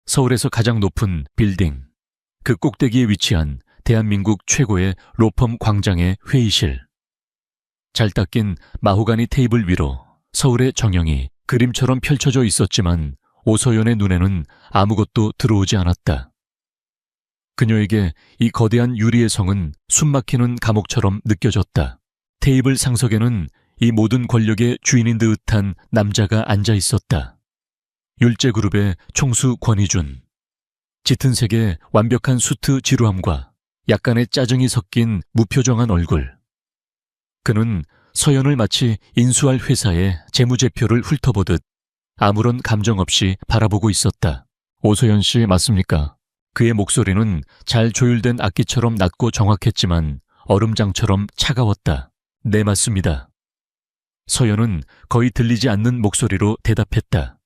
서울에서 가장 높은 빌딩, 그 꼭대기에 위치한 대한민국 최고의 로펌 광장의 회의실. 잘 닦인 마호가니 테이블 위로 서울의 정형이 그림처럼 펼쳐져 있었지만 오서연의 눈에는 아무것도 들어오지 않았다. 그녀에게 이 거대한 유리의 성은 숨막히는 감옥처럼 느껴졌다. 테이블 상석에는 이 모든 권력의 주인인 듯한 남자가 앉아 있었다. 율제그룹의 총수 권희준. 짙은 색의 완벽한 수트 지루함과 약간의 짜증이 섞인 무표정한 얼굴. 그는 서연을 마치 인수할 회사의 재무제표를 훑어보듯 아무런 감정 없이 바라보고 있었다. 오서연 씨 맞습니까? 그의 목소리는 잘 조율된 악기처럼 낮고 정확했지만 얼음장처럼 차가웠다. 네, 맞습니다. 서연은 거의 들리지 않는 목소리로 대답했다.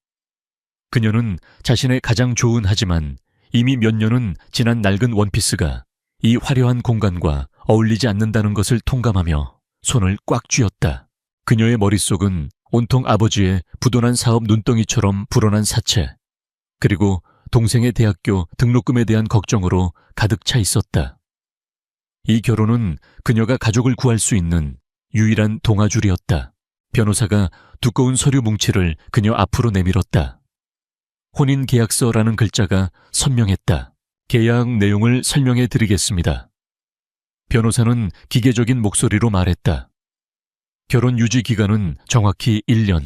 그녀는 자신의 가장 좋은 하지만 이미 몇 년은 지난 낡은 원피스가 이 화려한 공간과 어울리지 않는다는 것을 통감하며 손을 꽉 쥐었다. 그녀의 머릿속은 온통 아버지의 부도난 사업 눈덩이처럼 불어난 사채, 그리고 동생의 대학교 등록금에 대한 걱정으로 가득 차 있었다. 이 결혼은 그녀가 가족을 구할 수 있는 유일한 동아줄이었다. 변호사가 두꺼운 서류 뭉치를 그녀 앞으로 내밀었다. 혼인계약서라는 글자가 선명했다. 계약 내용을 설명해 드리겠습니다. 변호사는 기계적인 목소리로 말했다. 결혼 유지 기간은 정확히 1년.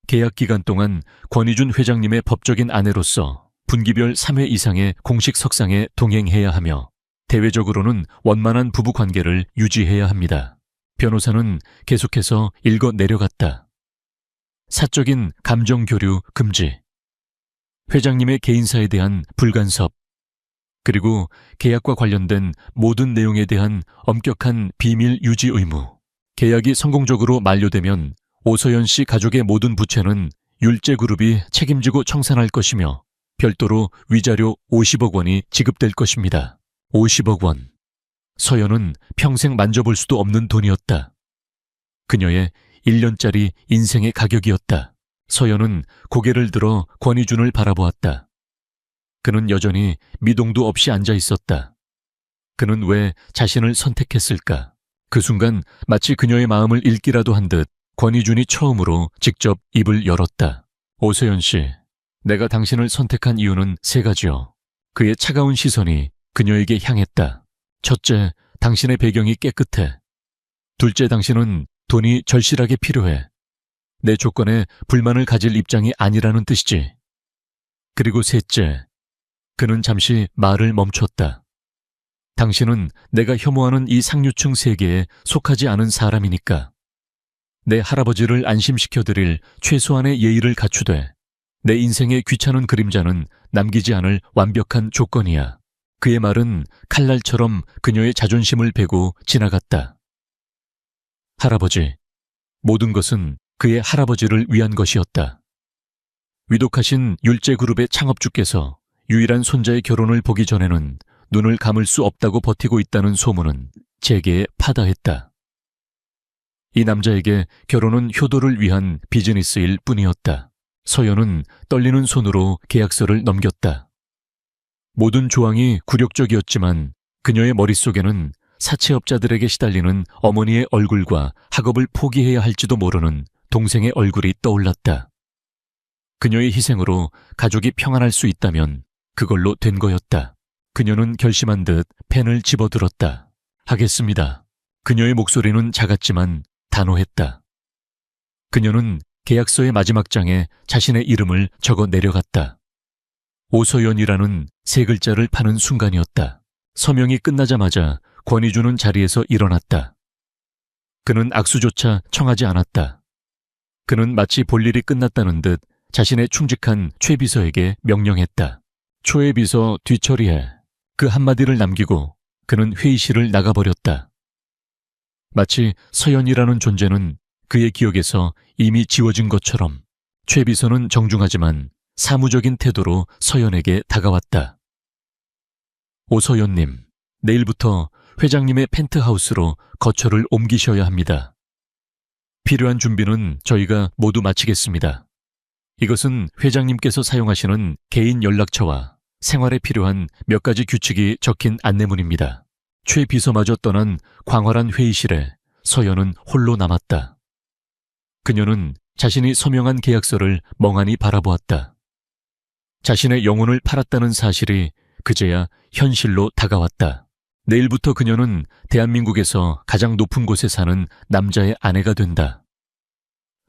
계약 기간 동안 권희준 회장님의 법적인 아내로서 분기별 3회 이상의 공식 석상에 동행해야 하며 대외적으로는 원만한 부부 관계를 유지해야 합니다. 변호사는 계속해서 읽어 내려갔다. 사적인 감정 교류 금지. 회장님의 개인사에 대한 불간섭. 그리고 계약과 관련된 모든 내용에 대한 엄격한 비밀 유지 의무. 계약이 성공적으로 만료되면 오서연 씨 가족의 모든 부채는 율제그룹이 책임지고 청산할 것이며 별도로 위자료 50억 원이 지급될 것입니다. 50억 원. 서연은 평생 만져볼 수도 없는 돈이었다. 그녀의 1년짜리 인생의 가격이었다. 서연은 고개를 들어 권희준을 바라보았다. 그는 여전히 미동도 없이 앉아 있었다. 그는 왜 자신을 선택했을까? 그 순간 마치 그녀의 마음을 읽기라도 한 듯 권희준이 처음으로 직접 입을 열었다. 오서연 씨, 내가 당신을 선택한 이유는 3가지요. 그의 차가운 시선이 그녀에게 향했다. 첫째, 당신의 배경이 깨끗해. 둘째, 당신은 돈이 절실하게 필요해. 내 조건에 불만을 가질 입장이 아니라는 뜻이지. 그리고 셋째, 그는 잠시 말을 멈췄다. 당신은 내가 혐오하는 이 상류층 세계에 속하지 않은 사람이니까. 내 할아버지를 안심시켜드릴 최소한의 예의를 갖추되 내 인생의 귀찮은 그림자는 남기지 않을 완벽한 조건이야. 그의 말은 칼날처럼 그녀의 자존심을 베고 지나갔다. 할아버지. 모든 것은 그의 할아버지를 위한 것이었다. 위독하신 율제그룹의 창업주께서 유일한 손자의 결혼을 보기 전에는 눈을 감을 수 없다고 버티고 있다는 소문은 제게에 파다했다. 이 남자에게 결혼은 효도를 위한 비즈니스일 뿐이었다. 서연은 떨리는 손으로 계약서를 넘겼다. 모든 조항이 굴욕적이었지만 그녀의 머릿속에는 사채업자들에게 시달리는 어머니의 얼굴과 학업을 포기해야 할지도 모르는 동생의 얼굴이 떠올랐다. 그녀의 희생으로 가족이 평안할 수 있다면 그걸로 된 거였다. 그녀는 결심한 듯 펜을 집어들었다. 하겠습니다. 그녀의 목소리는 작았지만 단호했다. 그녀는 계약서의 마지막 장에 자신의 이름을 적어 내려갔다. 오서연이라는 3글자를 파는 순간이었다. 서명이 끝나자마자 권희준은 자리에서 일어났다. 그는 악수조차 청하지 않았다. 그는 마치 볼일이 끝났다는 듯 자신의 충직한 최비서에게 명령했다. 초회비서 뒤처리해. 그 한마디를 남기고 그는 회의실을 나가버렸다. 마치 서연이라는 존재는 그의 기억에서 이미 지워진 것처럼 최비서는 정중하지만 사무적인 태도로 서연에게 다가왔다. 오서연님, 내일부터 회장님의 펜트하우스로 거처를 옮기셔야 합니다. 필요한 준비는 저희가 모두 마치겠습니다. 이것은 회장님께서 사용하시는 개인 연락처와 생활에 필요한 몇 가지 규칙이 적힌 안내문입니다. 최 비서마저 떠난 광활한 회의실에 서연은 홀로 남았다. 그녀는 자신이 서명한 계약서를 멍하니 바라보았다. 자신의 영혼을 팔았다는 사실이 그제야 현실로 다가왔다. 내일부터 그녀는 대한민국에서 가장 높은 곳에 사는 남자의 아내가 된다.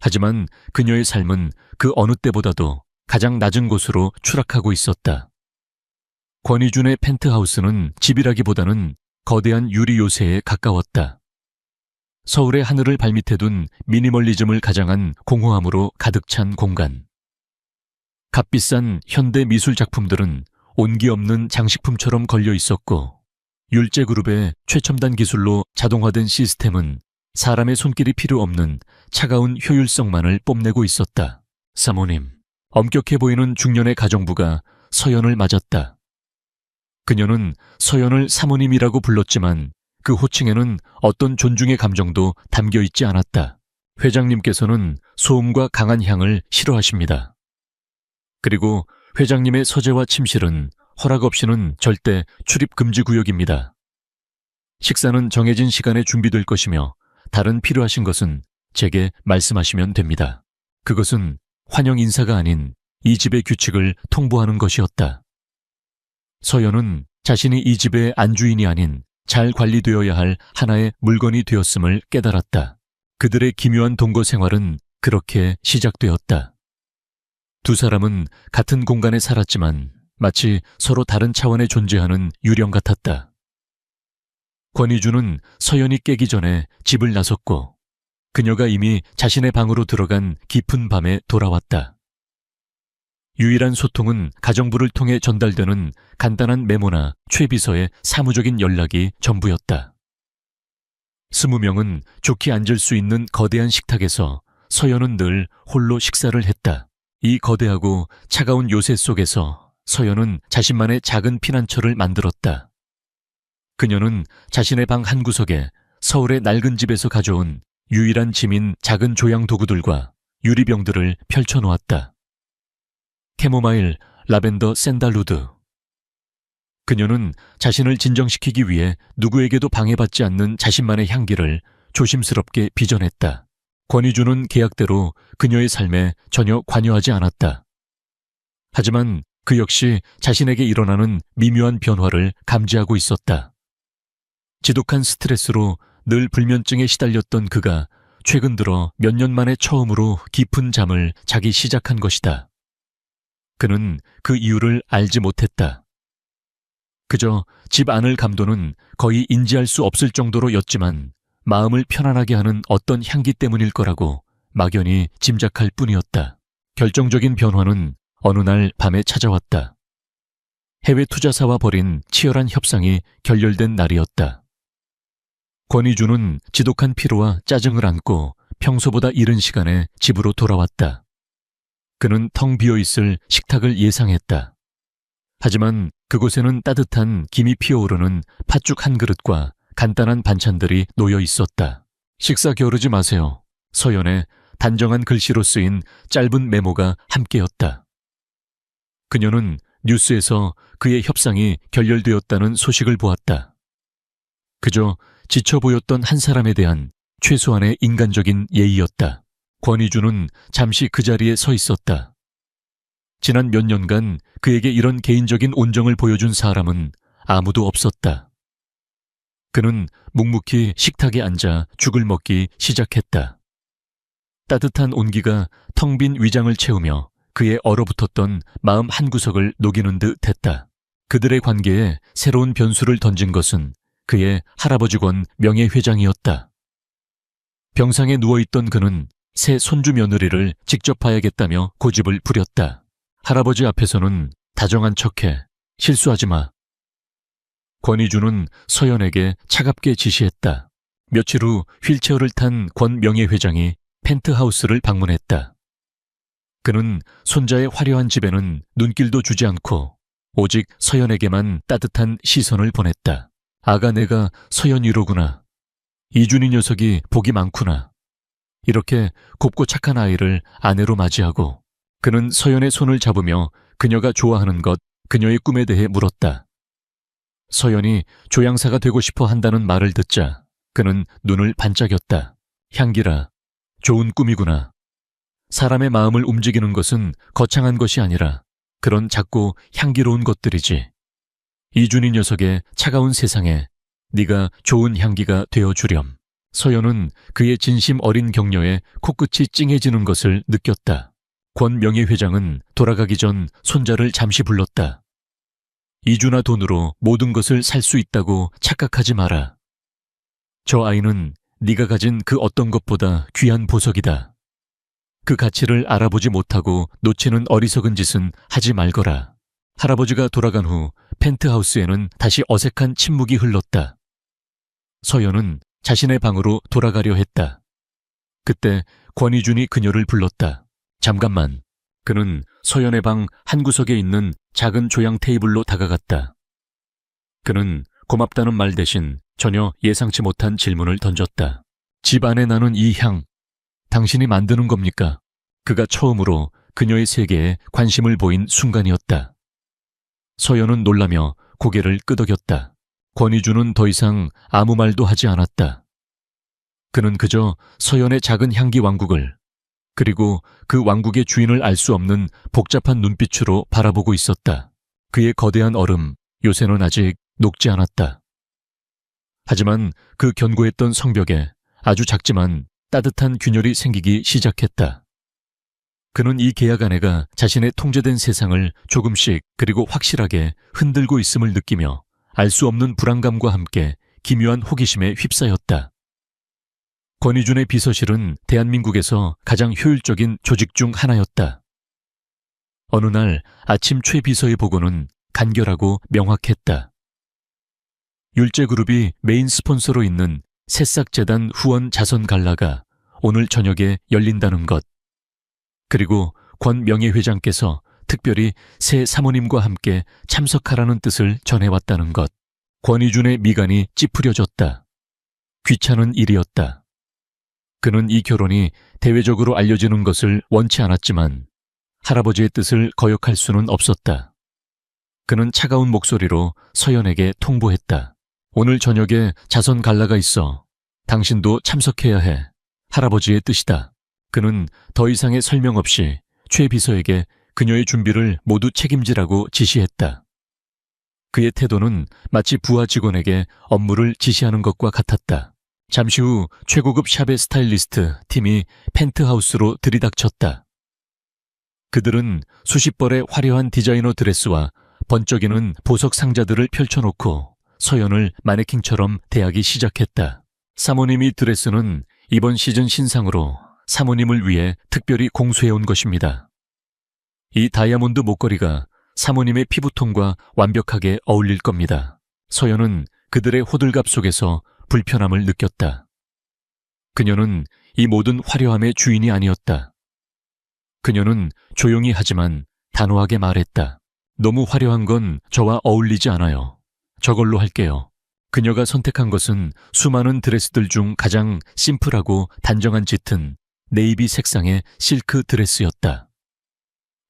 하지만 그녀의 삶은 그 어느 때보다도 가장 낮은 곳으로 추락하고 있었다. 권희준의 펜트하우스는 집이라기보다는 거대한 유리 요새에 가까웠다. 서울의 하늘을 발밑에 둔 미니멀리즘을 가장한 공허함으로 가득 찬 공간. 값비싼 현대 미술 작품들은 온기 없는 장식품처럼 걸려 있었고, 율제그룹의 최첨단 기술로 자동화된 시스템은 사람의 손길이 필요 없는 차가운 효율성만을 뽐내고 있었다. 사모님, 엄격해 보이는 중년의 가정부가 서연을 맞았다. 그녀는 서연을 사모님이라고 불렀지만 그 호칭에는 어떤 존중의 감정도 담겨 있지 않았다. 회장님께서는 소음과 강한 향을 싫어하십니다. 그리고 회장님의 서재와 침실은 허락 없이는 절대 출입 금지 구역입니다. 식사는 정해진 시간에 준비될 것이며 다른 필요하신 것은 제게 말씀하시면 됩니다. 그것은 환영 인사가 아닌 이 집의 규칙을 통보하는 것이었다. 서연은 자신이 이 집의 안주인이 아닌 잘 관리되어야 할 하나의 물건이 되었음을 깨달았다. 그들의 기묘한 동거 생활은 그렇게 시작되었다. 두 사람은 같은 공간에 살았지만 마치 서로 다른 차원에 존재하는 유령 같았다. 권희준은 서연이 깨기 전에 집을 나섰고 그녀가 이미 자신의 방으로 들어간 깊은 밤에 돌아왔다. 유일한 소통은 가정부를 통해 전달되는 간단한 메모나 최 비서의 사무적인 연락이 전부였다. 20명은 좋게 앉을 수 있는 거대한 식탁에서 서연은 늘 홀로 식사를 했다. 이 거대하고 차가운 요새 속에서 서연은 자신만의 작은 피난처를 만들었다. 그녀는 자신의 방 한 구석에 서울의 낡은 집에서 가져온 유일한 짐인 작은 조향 도구들과 유리병들을 펼쳐놓았다. 캐모마일, 라벤더, 샌달우드. 그녀는 자신을 진정시키기 위해 누구에게도 방해받지 않는 자신만의 향기를 조심스럽게 빚어냈다. 권희준은 계약대로 그녀의 삶에 전혀 관여하지 않았다. 하지만 그 역시 자신에게 일어나는 미묘한 변화를 감지하고 있었다. 지독한 스트레스로 늘 불면증에 시달렸던 그가 최근 들어 몇 년 만에 처음으로 깊은 잠을 자기 시작한 것이다. 그는 그 이유를 알지 못했다. 그저 집 안을 감도는 거의 인지할 수 없을 정도로였지만 마음을 편안하게 하는 어떤 향기 때문일 거라고 막연히 짐작할 뿐이었다. 결정적인 변화는 어느 날 밤에 찾아왔다. 해외 투자사와 벌인 치열한 협상이 결렬된 날이었다. 권희준은 지독한 피로와 짜증을 안고 평소보다 이른 시간에 집으로 돌아왔다. 그는 텅 비어있을 식탁을 예상했다. 하지만 그곳에는 따뜻한 김이 피어오르는 팥죽 한 그릇과 간단한 반찬들이 놓여 있었다. 식사 게으르지 마세요. 서연의 단정한 글씨로 쓰인 짧은 메모가 함께였다. 그녀는 뉴스에서 그의 협상이 결렬되었다는 소식을 보았다. 그저 지쳐 보였던 한 사람에 대한 최소한의 인간적인 예의였다. 권희준은 잠시 그 자리에 서 있었다. 지난 몇 년간 그에게 이런 개인적인 온정을 보여준 사람은 아무도 없었다. 그는 묵묵히 식탁에 앉아 죽을 먹기 시작했다. 따뜻한 온기가 텅 빈 위장을 채우며 그의 얼어붙었던 마음 한구석을 녹이는 듯 했다. 그들의 관계에 새로운 변수를 던진 것은 그의 할아버지권 명예회장이었다. 병상에 누워있던 그는 새 손주 며느리를 직접 봐야겠다며 고집을 부렸다. 할아버지 앞에서는 다정한 척해 실수하지 마. 권희준은 서연에게 차갑게 지시했다. 며칠 후 휠체어를 탄 권 명예회장이 펜트하우스를 방문했다. 그는 손자의 화려한 집에는 눈길도 주지 않고 오직 서연에게만 따뜻한 시선을 보냈다. 아가네가 서연이로구나. 이준희 녀석이 복이 많구나. 이렇게 곱고 착한 아이를 아내로 맞이하고 그는 서연의 손을 잡으며 그녀가 좋아하는 것, 그녀의 꿈에 대해 물었다. 서연이 조향사가 되고 싶어 한다는 말을 듣자 그는 눈을 반짝였다. 향기라, 좋은 꿈이구나. 사람의 마음을 움직이는 것은 거창한 것이 아니라 그런 작고 향기로운 것들이지. 이준희 녀석의 차가운 세상에 네가 좋은 향기가 되어주렴. 서연은 그의 진심 어린 격려에 코끝이 찡해지는 것을 느꼈다. 권 명예회장은 돌아가기 전 손자를 잠시 불렀다. 이준아 돈으로 모든 것을 살 수 있다고 착각하지 마라. 저 아이는 네가 가진 그 어떤 것보다 귀한 보석이다. 그 가치를 알아보지 못하고 놓치는 어리석은 짓은 하지 말거라. 할아버지가 돌아간 후 펜트하우스에는 다시 어색한 침묵이 흘렀다. 서연은 자신의 방으로 돌아가려 했다. 그때 권희준이 그녀를 불렀다. 잠깐만. 그는 서연의 방 한구석에 있는 작은 조향 테이블로 다가갔다. 그는 고맙다는 말 대신 전혀 예상치 못한 질문을 던졌다. 집 안에 나는 이 향, 당신이 만드는 겁니까? 그가 처음으로 그녀의 세계에 관심을 보인 순간이었다. 서연은 놀라며 고개를 끄덕였다. 권희준은 더 이상 아무 말도 하지 않았다. 그는 그저 서연의 작은 향기 왕국을, 그리고 그 왕국의 주인을 알 수 없는 복잡한 눈빛으로 바라보고 있었다. 그의 거대한 얼음, 요새는 아직 녹지 않았다. 하지만 그 견고했던 성벽에 아주 작지만 따뜻한 균열이 생기기 시작했다. 그는 이 계약 아내가 자신의 통제된 세상을 조금씩 그리고 확실하게 흔들고 있음을 느끼며 알 수 없는 불안감과 함께 기묘한 호기심에 휩싸였다. 권희준의 비서실은 대한민국에서 가장 효율적인 조직 중 하나였다. 어느 날 아침 최 비서의 보고는 간결하고 명확했다. 율제그룹이 메인 스폰서로 있는 새싹재단 후원 자선 갈라가 오늘 저녁에 열린다는 것. 그리고 권 명예회장께서 특별히 새 사모님과 함께 참석하라는 뜻을 전해왔다는 것. 권희준의 미간이 찌푸려졌다. 귀찮은 일이었다. 그는 이 결혼이 대외적으로 알려지는 것을 원치 않았지만 할아버지의 뜻을 거역할 수는 없었다. 그는 차가운 목소리로 서연에게 통보했다. 오늘 저녁에 자선 갈라가 있어. 당신도 참석해야 해. 할아버지의 뜻이다. 그는 더 이상의 설명 없이 최 비서에게 그녀의 준비를 모두 책임지라고 지시했다. 그의 태도는 마치 부하 직원에게 업무를 지시하는 것과 같았다. 잠시 후 최고급 샵의 스타일리스트 팀이 펜트하우스로 들이닥쳤다. 그들은 수십 벌의 화려한 디자이너 드레스와 번쩍이는 보석 상자들을 펼쳐놓고 서연을 마네킹처럼 대하기 시작했다. 사모님이 드레스는 이번 시즌 신상으로 사모님을 위해 특별히 공수해온 것입니다. 이 다이아몬드 목걸이가 사모님의 피부톤과 완벽하게 어울릴 겁니다. 서연은 그들의 호들갑 속에서 불편함을 느꼈다. 그녀는 이 모든 화려함의 주인이 아니었다. 그녀는 조용히 하지만 단호하게 말했다. 너무 화려한 건 저와 어울리지 않아요. 저걸로 할게요. 그녀가 선택한 것은 수많은 드레스들 중 가장 심플하고 단정한 짙은 네이비 색상의 실크 드레스였다.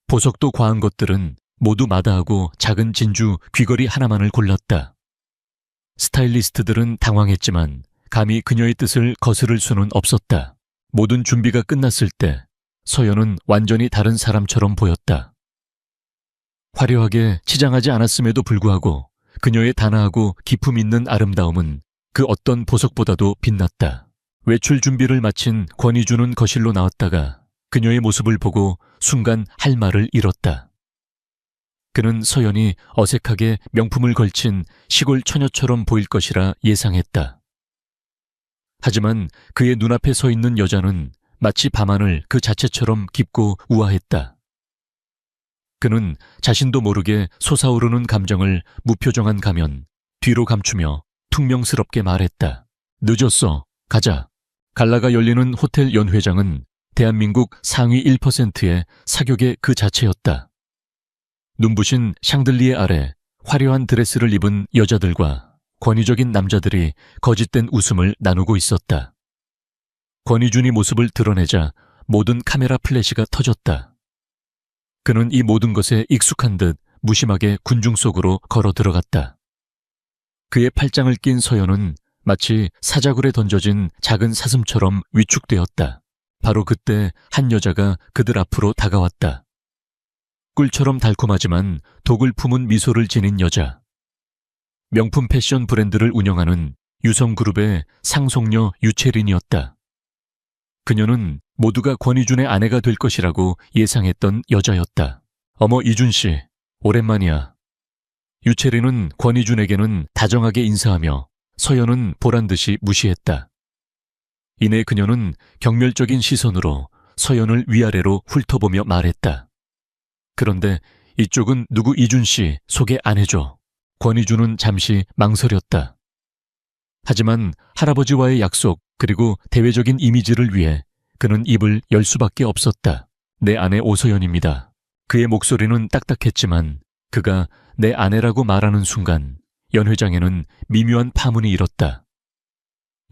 보석도 과한 것들은 모두 마다하고 작은 진주 귀걸이 하나만을 골랐다. 스타일리스트들은 당황했지만 감히 그녀의 뜻을 거스를 수는 없었다. 모든 준비가 끝났을 때 서연은 완전히 다른 사람처럼 보였다. 화려하게 치장하지 않았음에도 불구하고 그녀의 단아하고 기품 있는 아름다움은 그 어떤 보석보다도 빛났다. 외출 준비를 마친 권희준은 거실로 나왔다가 그녀의 모습을 보고 순간 할 말을 잃었다. 그는 서연이 어색하게 명품을 걸친 시골 처녀처럼 보일 것이라 예상했다. 하지만 그의 눈앞에 서 있는 여자는 마치 밤하늘 그 자체처럼 깊고 우아했다. 그는 자신도 모르게 솟아오르는 감정을 무표정한 가면 뒤로 감추며 퉁명스럽게 말했다. 늦었어. 가자. 갈라가 열리는 호텔 연회장은 대한민국 상위 1%의 사격의 그 자체였다. 눈부신 샹들리에 아래 화려한 드레스를 입은 여자들과 권위적인 남자들이 거짓된 웃음을 나누고 있었다. 권희준이 모습을 드러내자 모든 카메라 플래시가 터졌다. 그는 이 모든 것에 익숙한 듯 무심하게 군중 속으로 걸어 들어갔다. 그의 팔짱을 낀 서연은 마치 사자굴에 던져진 작은 사슴처럼 위축되었다. 바로 그때 한 여자가 그들 앞으로 다가왔다. 꿀처럼 달콤하지만 독을 품은 미소를 지닌 여자. 명품 패션 브랜드를 운영하는 유성그룹의 상속녀 유채린이었다. 그녀는 모두가 권희준의 아내가 될 것이라고 예상했던 여자였다. 어머, 이준 씨, 오랜만이야. 유채린은 권희준에게는 다정하게 인사하며 서연은 보란듯이 무시했다. 이내 그녀는 경멸적인 시선으로 서연을 위아래로 훑어보며 말했다. 그런데 이쪽은 누구 이준 씨 소개 안 해줘. 권희준은 잠시 망설였다. 하지만 할아버지와의 약속 그리고 대외적인 이미지를 위해 그는 입을 열 수밖에 없었다. 내 아내 오서연입니다. 그의 목소리는 딱딱했지만 그가 내 아내라고 말하는 순간 연 회장에는 미묘한 파문이 일었다.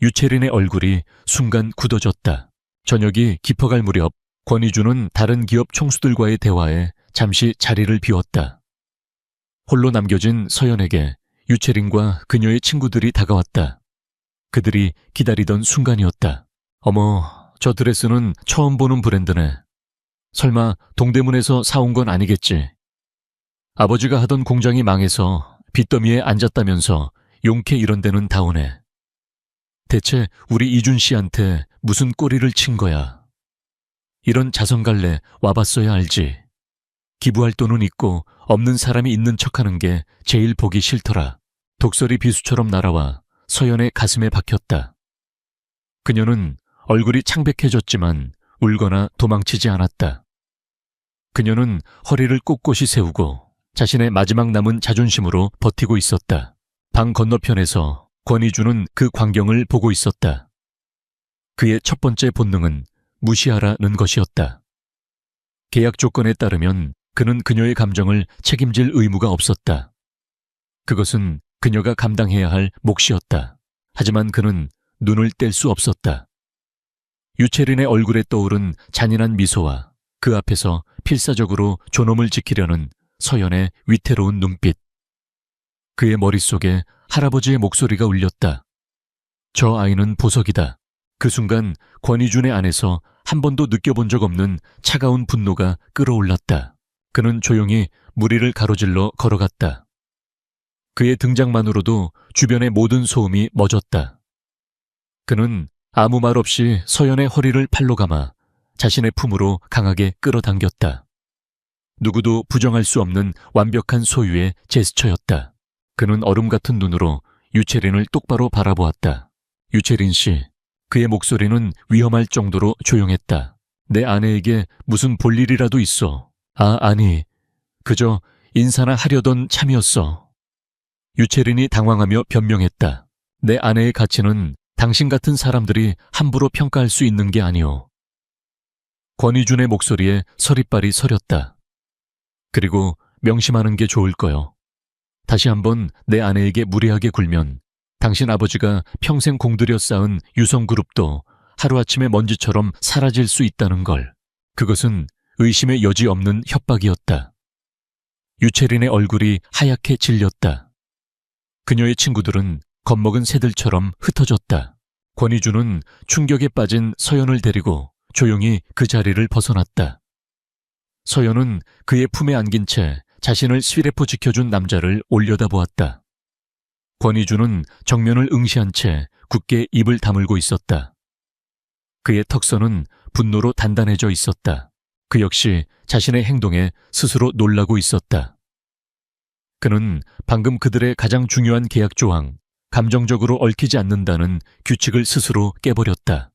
유채린의 얼굴이 순간 굳어졌다. 저녁이 깊어갈 무렵 권희준은 다른 기업 총수들과의 대화에 잠시 자리를 비웠다. 홀로 남겨진 서연에게 유채린과 그녀의 친구들이 다가왔다. 그들이 기다리던 순간이었다. 어머, 저 드레스는 처음 보는 브랜드네. 설마 동대문에서 사온 건 아니겠지? 아버지가 하던 공장이 망해서 빚더미에 앉았다면서 용케 이런 데는 다 오네. 대체 우리 이준 씨한테 무슨 꼬리를 친 거야? 이런 자선갈래 와봤어야 알지. 기부할 돈은 있고 없는 사람이 있는 척하는 게 제일 보기 싫더라. 독설이 비수처럼 날아와 서연의 가슴에 박혔다. 그녀는 얼굴이 창백해졌지만 울거나 도망치지 않았다. 그녀는 허리를 꼿꼿이 세우고 자신의 마지막 남은 자존심으로 버티고 있었다. 방 건너편에서 권희준은 그 광경을 보고 있었다. 그의 첫 번째 본능은 무시하라는 것이었다. 계약 조건에 따르면 그는 그녀의 감정을 책임질 의무가 없었다. 그것은 그녀가 감당해야 할 몫이었다. 하지만 그는 눈을 뗄 수 없었다. 유채린의 얼굴에 떠오른 잔인한 미소와 그 앞에서 필사적으로 존엄을 지키려는 서연의 위태로운 눈빛. 그의 머릿속에 할아버지의 목소리가 울렸다. 저 아이는 보석이다. 그 순간 권희준의 안에서 한 번도 느껴본 적 없는 차가운 분노가 끓어올랐다. 그는 조용히 무리를 가로질러 걸어갔다. 그의 등장만으로도 주변의 모든 소음이 멎었다. 그는 아무 말 없이 서연의 허리를 팔로 감아 자신의 품으로 강하게 끌어당겼다. 누구도 부정할 수 없는 완벽한 소유의 제스처였다. 그는 얼음 같은 눈으로 유채린을 똑바로 바라보았다. 유채린 씨, 그의 목소리는 위험할 정도로 조용했다. 내 아내에게 무슨 볼일이라도 있어. 아니, 그저 인사나 하려던 참이었어. 유채린이 당황하며 변명했다. 내 아내의 가치는 당신 같은 사람들이 함부로 평가할 수 있는 게 아니오. 권희준의 목소리에 서리빨이 서렸다. 그리고 명심하는 게 좋을 거요. 다시 한번 내 아내에게 무례하게 굴면 당신 아버지가 평생 공들여 쌓은 유성그룹도 하루아침에 먼지처럼 사라질 수 있다는 걸. 그것은 의심의 여지 없는 협박이었다. 유채린의 얼굴이 하얗게 질렸다. 그녀의 친구들은 겁먹은 새들처럼 흩어졌다. 권희준은 충격에 빠진 서연을 데리고 조용히 그 자리를 벗어났다. 서연은 그의 품에 안긴 채 자신을 쇠레포 지켜준 남자를 올려다보았다. 권희준은 정면을 응시한 채 굳게 입을 다물고 있었다. 그의 턱선은 분노로 단단해져 있었다. 그 역시 자신의 행동에 스스로 놀라고 있었다. 그는 방금 그들의 가장 중요한 계약 조항, 감정적으로 얽히지 않는다는 규칙을 스스로 깨버렸다.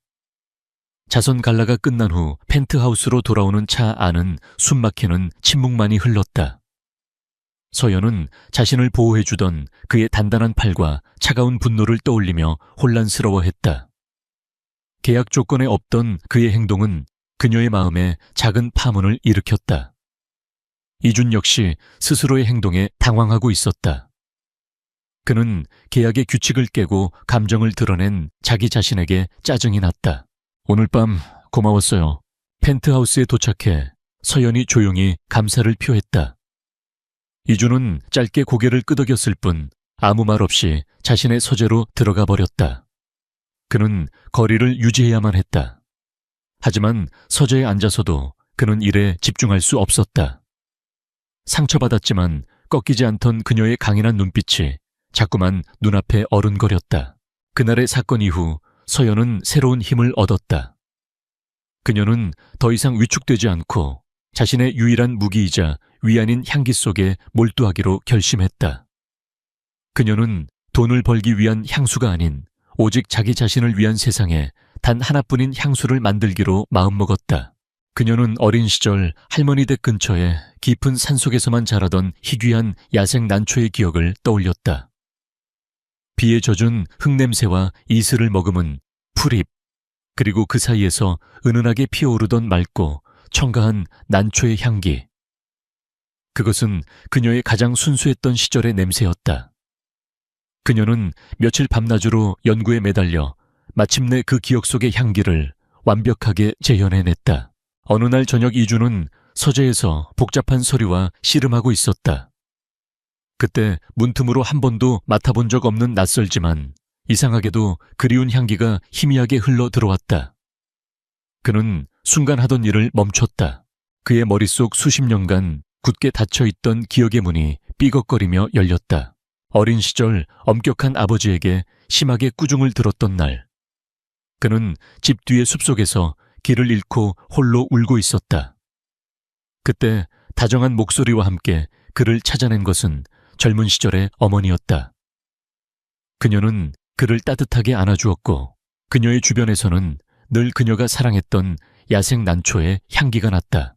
자선 갈라가 끝난 후 펜트하우스로 돌아오는 차 안은 숨막히는 침묵만이 흘렀다. 서연은 자신을 보호해주던 그의 단단한 팔과 차가운 분노를 떠올리며 혼란스러워했다. 계약 조건에 없던 그의 행동은 그녀의 마음에 작은 파문을 일으켰다. 이준 역시 스스로의 행동에 당황하고 있었다. 그는 계약의 규칙을 깨고 감정을 드러낸 자기 자신에게 짜증이 났다. 오늘 밤 고마웠어요. 펜트하우스에 도착해 서연이 조용히 감사를 표했다. 이주는 짧게 고개를 끄덕였을 뿐 아무 말 없이 자신의 서재로 들어가 버렸다. 그는 거리를 유지해야만 했다. 하지만 서재에 앉아서도 그는 일에 집중할 수 없었다. 상처받았지만 꺾이지 않던 그녀의 강인한 눈빛이 자꾸만 눈앞에 어른거렸다. 그날의 사건 이후 서연은 새로운 힘을 얻었다. 그녀는 더 이상 위축되지 않고 자신의 유일한 무기이자 위안인 향기 속에 몰두하기로 결심했다. 그녀는 돈을 벌기 위한 향수가 아닌 오직 자기 자신을 위한 세상에 단 하나뿐인 향수를 만들기로 마음먹었다. 그녀는 어린 시절 할머니 댁 근처에 깊은 산속에서만 자라던 희귀한 야생 난초의 기억을 떠올렸다. 비에 젖은 흙냄새와 이슬을 머금은 풀잎, 그리고 그 사이에서 은은하게 피어오르던 맑고 청가한 난초의 향기. 그것은 그녀의 가장 순수했던 시절의 냄새였다. 그녀는 며칠 밤낮으로 연구에 매달려 마침내 그 기억 속의 향기를 완벽하게 재현해냈다. 어느 날 저녁 이주는 서재에서 복잡한 서류와 씨름하고 있었다. 그때 문틈으로 한 번도 맡아본 적 없는 낯설지만 이상하게도 그리운 향기가 희미하게 흘러 들어왔다. 그는 순간 하던 일을 멈췄다. 그의 머릿속 수십 년간 굳게 닫혀있던 기억의 문이 삐걱거리며 열렸다. 어린 시절 엄격한 아버지에게 심하게 꾸중을 들었던 날. 그는 집 뒤의 숲속에서 길을 잃고 홀로 울고 있었다. 그때 다정한 목소리와 함께 그를 찾아낸 것은 젊은 시절의 어머니였다. 그녀는 그를 따뜻하게 안아주었고 그녀의 주변에서는 늘 그녀가 사랑했던 야생 난초의 향기가 났다.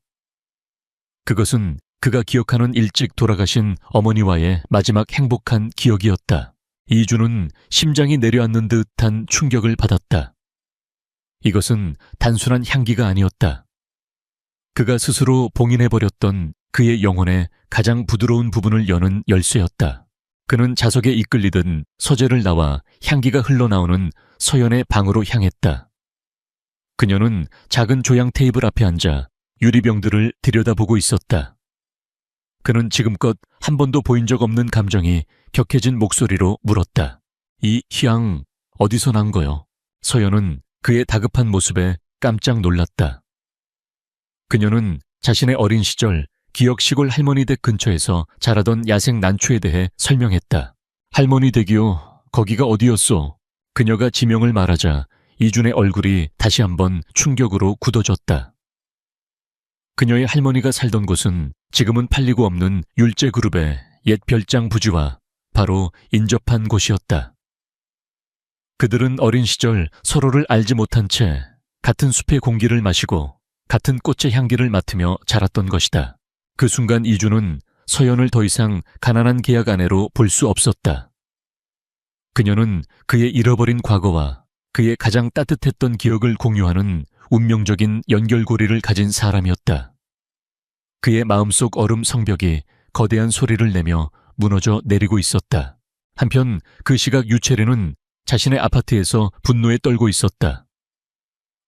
그것은 그가 기억하는 일찍 돌아가신 어머니와의 마지막 행복한 기억이었다. 이주는 심장이 내려앉는 듯한 충격을 받았다. 이것은 단순한 향기가 아니었다. 그가 스스로 봉인해버렸던 그의 영혼의 가장 부드러운 부분을 여는 열쇠였다. 그는 자석에 이끌리듯 서재를 나와 향기가 흘러나오는 서연의 방으로 향했다. 그녀는 작은 조향 테이블 앞에 앉아 유리병들을 들여다보고 있었다. 그는 지금껏 한 번도 보인 적 없는 감정이 격해진 목소리로 물었다. 이 향 어디서 난 거요? 서연은 그의 다급한 모습에 깜짝 놀랐다. 그녀는 자신의 어린 시절 기억 시골 할머니 댁 근처에서 자라던 야생 난초에 대해 설명했다. 할머니 댁이요? 거기가 어디였소? 그녀가 지명을 말하자 이준의 얼굴이 다시 한번 충격으로 굳어졌다. 그녀의 할머니가 살던 곳은 지금은 팔리고 없는 율제그룹의 옛 별장 부지와 바로 인접한 곳이었다. 그들은 어린 시절 서로를 알지 못한 채 같은 숲의 공기를 마시고 같은 꽃의 향기를 맡으며 자랐던 것이다. 그 순간 이주는 서연을 더 이상 가난한 계약 아내로 볼 수 없었다. 그녀는 그의 잃어버린 과거와 그의 가장 따뜻했던 기억을 공유하는 운명적인 연결고리를 가진 사람이었다. 그의 마음속 얼음 성벽이 거대한 소리를 내며 무너져 내리고 있었다. 한편 그 시각 유채리는 자신의 아파트에서 분노에 떨고 있었다.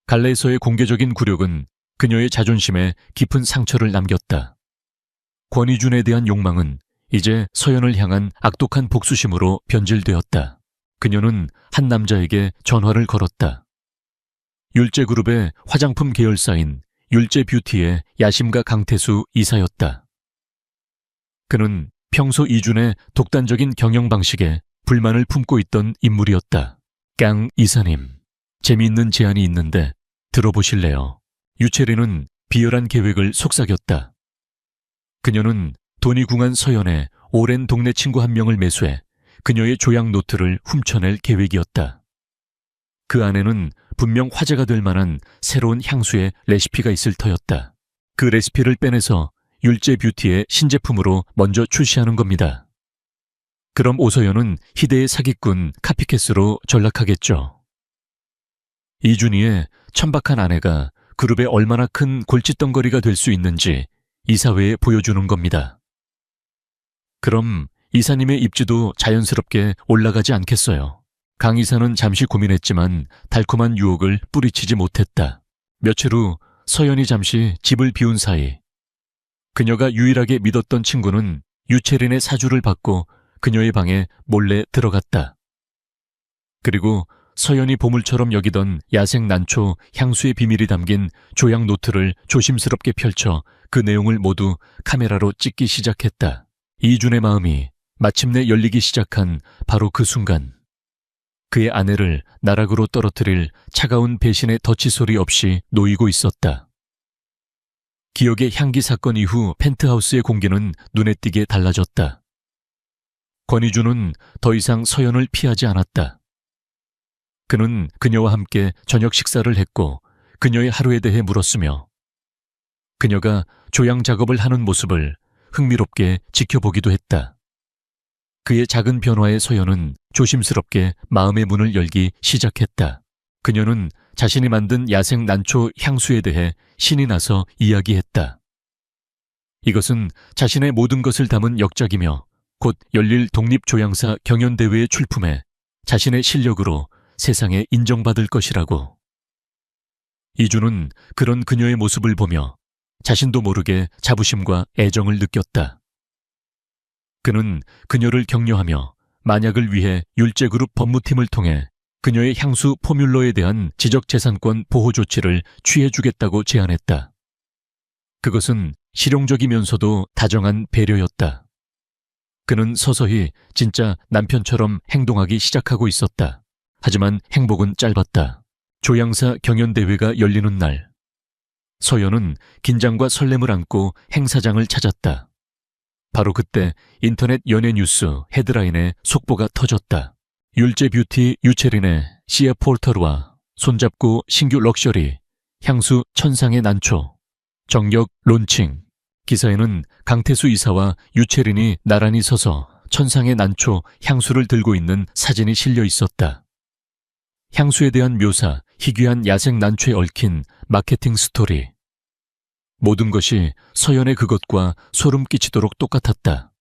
갈래에서의 공개적인 굴욕은 그녀의 자존심에 깊은 상처를 남겼다. 권희준에 대한 욕망은 이제 서연을 향한 악독한 복수심으로 변질되었다. 그녀는 한 남자에게 전화를 걸었다. 율제그룹의 화장품 계열사인 율제뷰티의 야심가 강태수 이사였다. 그는 평소 이준의 독단적인 경영 방식에 불만을 품고 있던 인물이었다. 깡 이사님, 재미있는 제안이 있는데 들어보실래요? 유채리는 비열한 계획을 속삭였다. 그녀는 돈이 궁한 서연의 오랜 동네 친구 한 명을 매수해 그녀의 조향 노트를 훔쳐낼 계획이었다. 그 안에는 분명 화제가 될 만한 새로운 향수의 레시피가 있을 터였다. 그 레시피를 빼내서 율제뷰티의 신제품으로 먼저 출시하는 겁니다. 그럼 오서연은 희대의 사기꾼 카피캣으로 전락하겠죠. 이준희의 천박한 아내가 그룹에 얼마나 큰 골칫덩거리가 될 수 있는지 이사회에 보여주는 겁니다. 그럼 이사님의 입지도 자연스럽게 올라가지 않겠어요. 강 이사는 잠시 고민했지만 달콤한 유혹을 뿌리치지 못했다. 며칠 후 서연이 잠시 집을 비운 사이 그녀가 유일하게 믿었던 친구는 유채린의 사주를 받고 그녀의 방에 몰래 들어갔다. 그리고 서연이 보물처럼 여기던 야생 난초 향수의 비밀이 담긴 조약 노트를 조심스럽게 펼쳐 그 내용을 모두 카메라로 찍기 시작했다. 이준의 마음이 마침내 열리기 시작한 바로 그 순간, 그의 아내를 나락으로 떨어뜨릴 차가운 배신의 덫이 소리 없이 놓이고 있었다. 기억의 향기 사건 이후 펜트하우스의 공기는 눈에 띄게 달라졌다. 권희주는 더 이상 서연을 피하지 않았다. 그는 그녀와 함께 저녁 식사를 했고 그녀의 하루에 대해 물었으며 그녀가 조향 작업을 하는 모습을 흥미롭게 지켜보기도 했다. 그의 작은 변화에 서연은 조심스럽게 마음의 문을 열기 시작했다. 그녀는 자신이 만든 야생 난초 향수에 대해 신이 나서 이야기했다. 이것은 자신의 모든 것을 담은 역작이며 곧 열릴 독립조향사 경연대회의 출품에 자신의 실력으로 세상에 인정받을 것이라고. 이준은 그런 그녀의 모습을 보며 자신도 모르게 자부심과 애정을 느꼈다. 그는 그녀를 격려하며 만약을 위해 율제그룹 법무팀을 통해 그녀의 향수 포뮬러에 대한 지적재산권 보호 조치를 취해주겠다고 제안했다. 그것은 실용적이면서도 다정한 배려였다. 그는 서서히 진짜 남편처럼 행동하기 시작하고 있었다. 하지만 행복은 짧았다. 조향사 경연대회가 열리는 날, 서연은 긴장과 설렘을 안고 행사장을 찾았다. 바로 그때 인터넷 연예 뉴스 헤드라인에 속보가 터졌다. 율제 뷰티 유채린의 시아 폴터르와 손잡고 신규 럭셔리 향수 천상의 난초 정력 론칭. 기사에는 강태수 이사와 유채린이 나란히 서서 천상의 난초 향수를 들고 있는 사진이 실려 있었다. 향수에 대한 묘사, 희귀한 야생 난초에 얽힌 마케팅 스토리. 모든 것이 서연의 그것과 소름 끼치도록 똑같았다.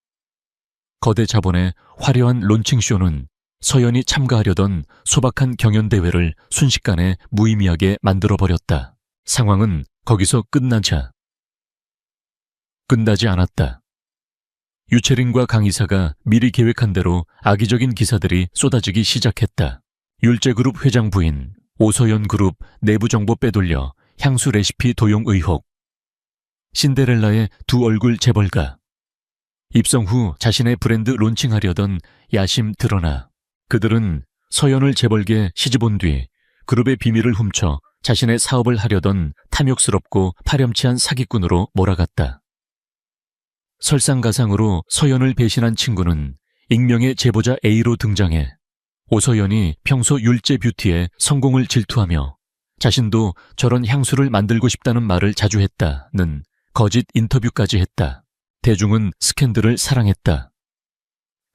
거대 자본의 화려한 론칭쇼는 서연이 참가하려던 소박한 경연대회를 순식간에 무의미하게 만들어버렸다. 상황은 거기서 끝나지 않았다. 유채린과 강 이사가 미리 계획한 대로 악의적인 기사들이 쏟아지기 시작했다. 율제그룹 회장 부인, 오서연 그룹 내부 정보 빼돌려 향수 레시피 도용 의혹. 신데렐라의 두 얼굴 재벌가. 입성 후 자신의 브랜드 론칭하려던 야심 드러나. 그들은 서연을 재벌게 시집온 뒤 그룹의 비밀을 훔쳐 자신의 사업을 하려던 탐욕스럽고 파렴치한 사기꾼으로 몰아갔다. 설상가상으로 서연을 배신한 친구는 익명의 제보자 A로 등장해 오서연이 평소 율제 뷰티의 성공을 질투하며 자신도 저런 향수를 만들고 싶다는 말을 자주 했다는 거짓 인터뷰까지 했다. 대중은 스캔들을 사랑했다.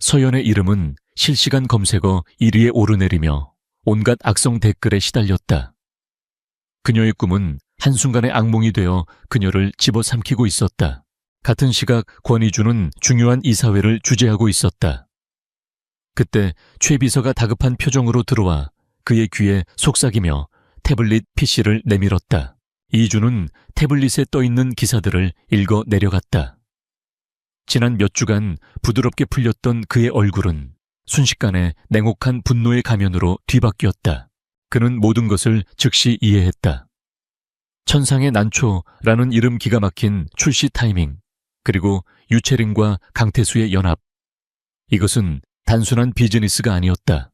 서연의 이름은 실시간 검색어 1위에 오르내리며 온갖 악성 댓글에 시달렸다. 그녀의 꿈은 한순간의 악몽이 되어 그녀를 집어삼키고 있었다. 같은 시각 권희주는 중요한 이사회를 주재하고 있었다. 그때 최 비서가 다급한 표정으로 들어와 그의 귀에 속삭이며 태블릿 PC를 내밀었다. 이준은 태블릿에 떠있는 기사들을 읽어 내려갔다. 지난 몇 주간 부드럽게 풀렸던 그의 얼굴은 순식간에 냉혹한 분노의 가면으로 뒤바뀌었다. 그는 모든 것을 즉시 이해했다. 천상의 난초라는 이름 기가 막힌 출시 타이밍, 그리고 유채린과 강태수의 연합. 이것은 단순한 비즈니스가 아니었다.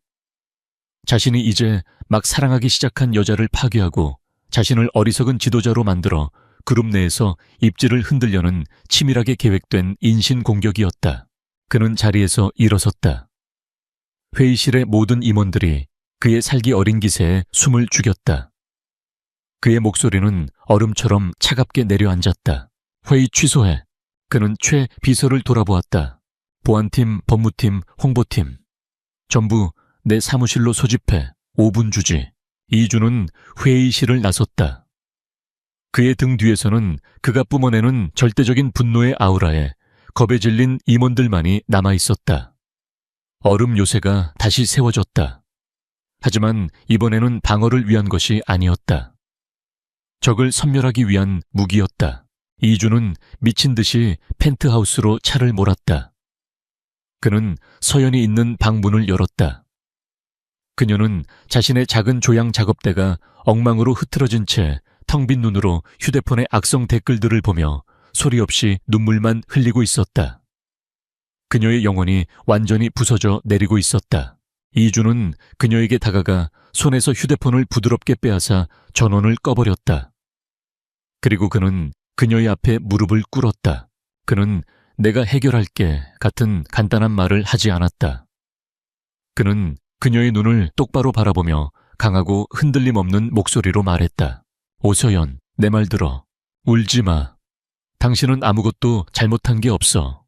자신이 이제 막 사랑하기 시작한 여자를 파괴하고 자신을 어리석은 지도자로 만들어 그룹 내에서 입지를 흔들려는 치밀하게 계획된 인신공격이었다. 그는 자리에서 일어섰다. 회의실의 모든 임원들이 그의 살기 어린 기세에 숨을 죽였다. 그의 목소리는 얼음처럼 차갑게 내려앉았다. 회의 취소해. 그는 최 비서를 돌아보았다. 보안팀, 법무팀, 홍보팀. 전부 내 사무실로 소집해. 5분 주지. 이준은 회의실을 나섰다. 그의 등 뒤에서는 그가 뿜어내는 절대적인 분노의 아우라에 겁에 질린 임원들만이 남아있었다. 얼음 요새가 다시 세워졌다. 하지만 이번에는 방어를 위한 것이 아니었다. 적을 섬멸하기 위한 무기였다. 이주는 미친 듯이 펜트하우스로 차를 몰았다. 그는 서연이 있는 방 문을 열었다. 그녀는 자신의 작은 조향 작업대가 엉망으로 흐트러진 채 텅 빈 눈으로 휴대폰의 악성 댓글들을 보며 소리 없이 눈물만 흘리고 있었다. 그녀의 영혼이 완전히 부서져 내리고 있었다. 이주는 그녀에게 다가가 손에서 휴대폰을 부드럽게 빼앗아 전원을 꺼버렸다. 그리고 그는 그녀의 앞에 무릎을 꿇었다. 그는 내가 해결할게 같은 간단한 말을 하지 않았다. 그는 그녀의 눈을 똑바로 바라보며 강하고 흔들림 없는 목소리로 말했다. 오서연, 내 말 들어. 울지 마. 당신은 아무것도 잘못한 게 없어.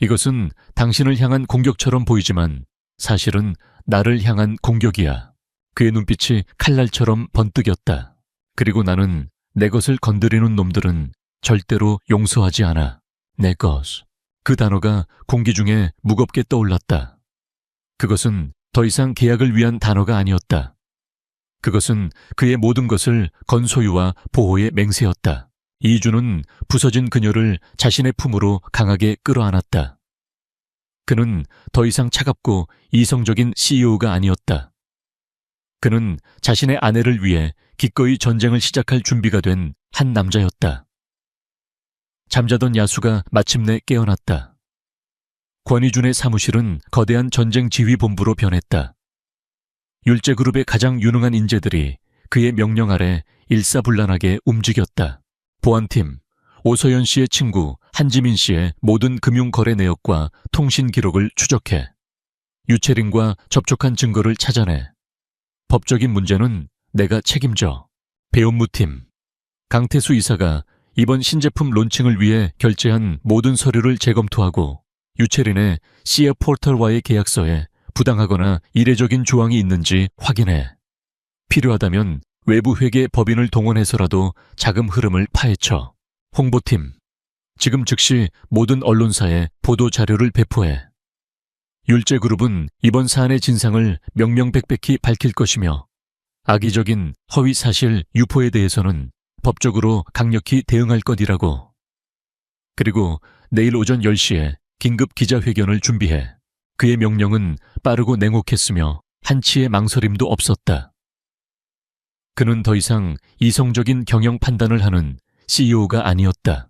이것은 당신을 향한 공격처럼 보이지만 사실은 나를 향한 공격이야. 그의 눈빛이 칼날처럼 번뜩였다. 그리고 나는 내 것을 건드리는 놈들은 절대로 용서하지 않아. 내 것. 그 단어가 공기 중에 무겁게 떠올랐다. 그것은 더 이상 계약을 위한 단어가 아니었다. 그것은 그의 모든 것을 건소유와 보호의 맹세였다. 이주는 부서진 그녀를 자신의 품으로 강하게 끌어안았다. 그는 더 이상 차갑고 이성적인 CEO가 아니었다. 그는 자신의 아내를 위해 기꺼이 전쟁을 시작할 준비가 된 한 남자였다. 잠자던 야수가 마침내 깨어났다. 권희준의 사무실은 거대한 전쟁 지휘본부로 변했다. 율제그룹의 가장 유능한 인재들이 그의 명령 아래 일사불란하게 움직였다. 보안팀, 오서연 씨의 친구 한지민 씨의 모든 금융거래 내역과 통신 기록을 추적해 유채린과 접촉한 증거를 찾아내. 법적인 문제는 내가 책임져. 배움무팀, 강태수 이사가 이번 신제품 론칭을 위해 결제한 모든 서류를 재검토하고 유채린의 시어 포털과의 계약서에 부당하거나 이례적인 조항이 있는지 확인해. 필요하다면 외부 회계 법인을 동원해서라도 자금 흐름을 파헤쳐. 홍보팀, 지금 즉시 모든 언론사에 보도 자료를 배포해. 율제그룹은 이번 사안의 진상을 명명백백히 밝힐 것이며 악의적인 허위 사실 유포에 대해서는 법적으로 강력히 대응할 것이라고. 그리고 내일 오전 10시에 긴급 기자회견을 준비해. 그의 명령은 빠르고 냉혹했으며 한치의 망설임도 없었다. 그는 더 이상 이성적인 경영 판단을 하는 CEO가 아니었다.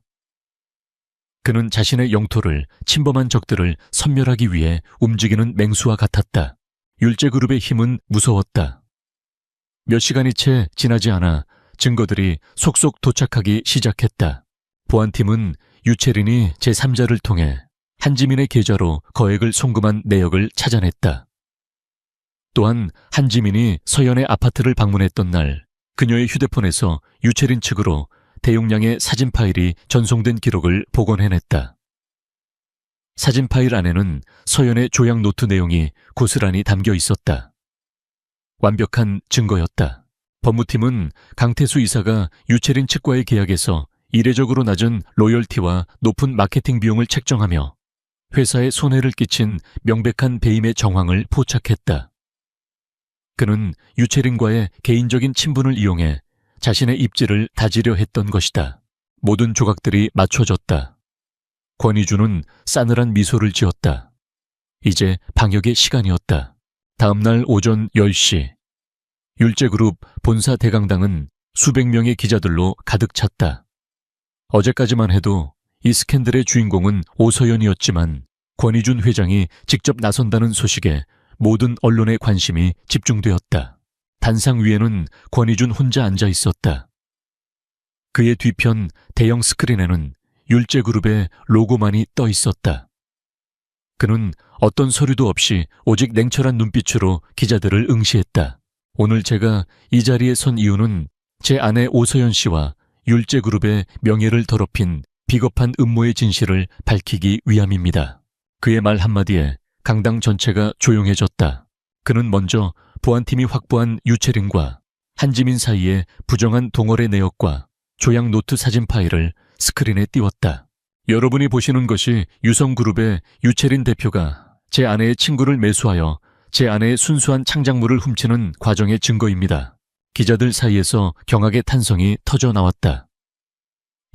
그는 자신의 영토를, 침범한 적들을 섬멸하기 위해 움직이는 맹수와 같았다. 율제그룹의 힘은 무서웠다. 몇 시간이 채 지나지 않아 증거들이 속속 도착하기 시작했다. 보안팀은 유채린이 제3자를 통해 한지민의 계좌로 거액을 송금한 내역을 찾아냈다. 또한 한지민이 서연의 아파트를 방문했던 날 그녀의 휴대폰에서 유채린 측으로 대용량의 사진 파일이 전송된 기록을 복원해냈다. 사진 파일 안에는 서연의 조약 노트 내용이 고스란히 담겨 있었다. 완벽한 증거였다. 법무팀은 강태수 이사가 유채린 측과의 계약에서 이례적으로 낮은 로열티와 높은 마케팅 비용을 책정하며 회사에 손해를 끼친 명백한 배임의 정황을 포착했다. 그는 유채린과의 개인적인 친분을 이용해 자신의 입지를 다지려 했던 것이다. 모든 조각들이 맞춰졌다. 권희준은 싸늘한 미소를 지었다. 이제 방역의 시간이었다. 다음날 오전 10시. 율제그룹 본사 대강당은 수백 명의 기자들로 가득 찼다. 어제까지만 해도 이 스캔들의 주인공은 오서연이었지만 권희준 회장이 직접 나선다는 소식에 모든 언론의 관심이 집중되었다. 단상 위에는 권희준 혼자 앉아 있었다. 그의 뒤편 대형 스크린에는 율제그룹의 로고만이 떠 있었다. 그는 어떤 서류도 없이 오직 냉철한 눈빛으로 기자들을 응시했다. 오늘 제가 이 자리에 선 이유는 제 아내 오서연 씨와 율제그룹의 명예를 더럽힌 비겁한 음모의 진실을 밝히기 위함입니다. 그의 말 한마디에 강당 전체가 조용해졌다. 그는 먼저 보안팀이 확보한 유채린과 한지민 사이의 부정한 동어의 내역과 조약 노트 사진 파일을 스크린에 띄웠다. 여러분이 보시는 것이 유성그룹의 유채린 대표가 제 아내의 친구를 매수하여 제 아내의 순수한 창작물을 훔치는 과정의 증거입니다. 기자들 사이에서 경악의 탄성이 터져 나왔다.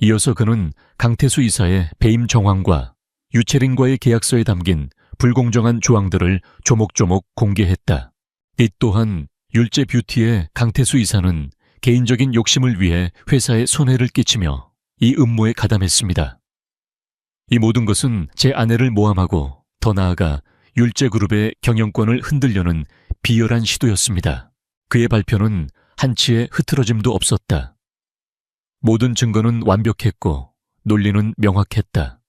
이어서 그는 강태수 이사의 배임 정황과 유채린과의 계약서에 담긴 불공정한 조항들을 조목조목 공개했다. 이 또한 율제 뷰티의 강태수 이사는 개인적인 욕심을 위해 회사에 손해를 끼치며 이 음모에 가담했습니다. 이 모든 것은 제 아내를 모함하고 더 나아가 율제그룹의 경영권을 흔들려는 비열한 시도였습니다. 그의 발표는 한치의 흐트러짐도 없었다. 모든 증거는 완벽했고 논리는 명확했다.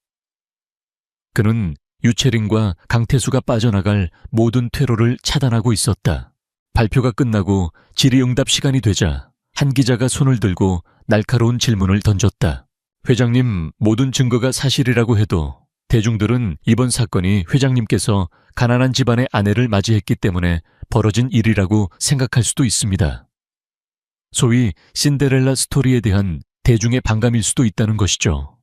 그는 유채린과 강태수가 빠져나갈 모든 퇴로를 차단하고 있었다. 발표가 끝나고 질의응답 시간이 되자 한 기자가 손을 들고 날카로운 질문을 던졌다. 회장님, 모든 증거가 사실이라고 해도 대중들은 이번 사건이 회장님께서 가난한 집안의 아내를 맞이했기 때문에 벌어진 일이라고 생각할 수도 있습니다. 소위 신데렐라 스토리에 대한 대중의 반감일 수도 있다는 것이죠.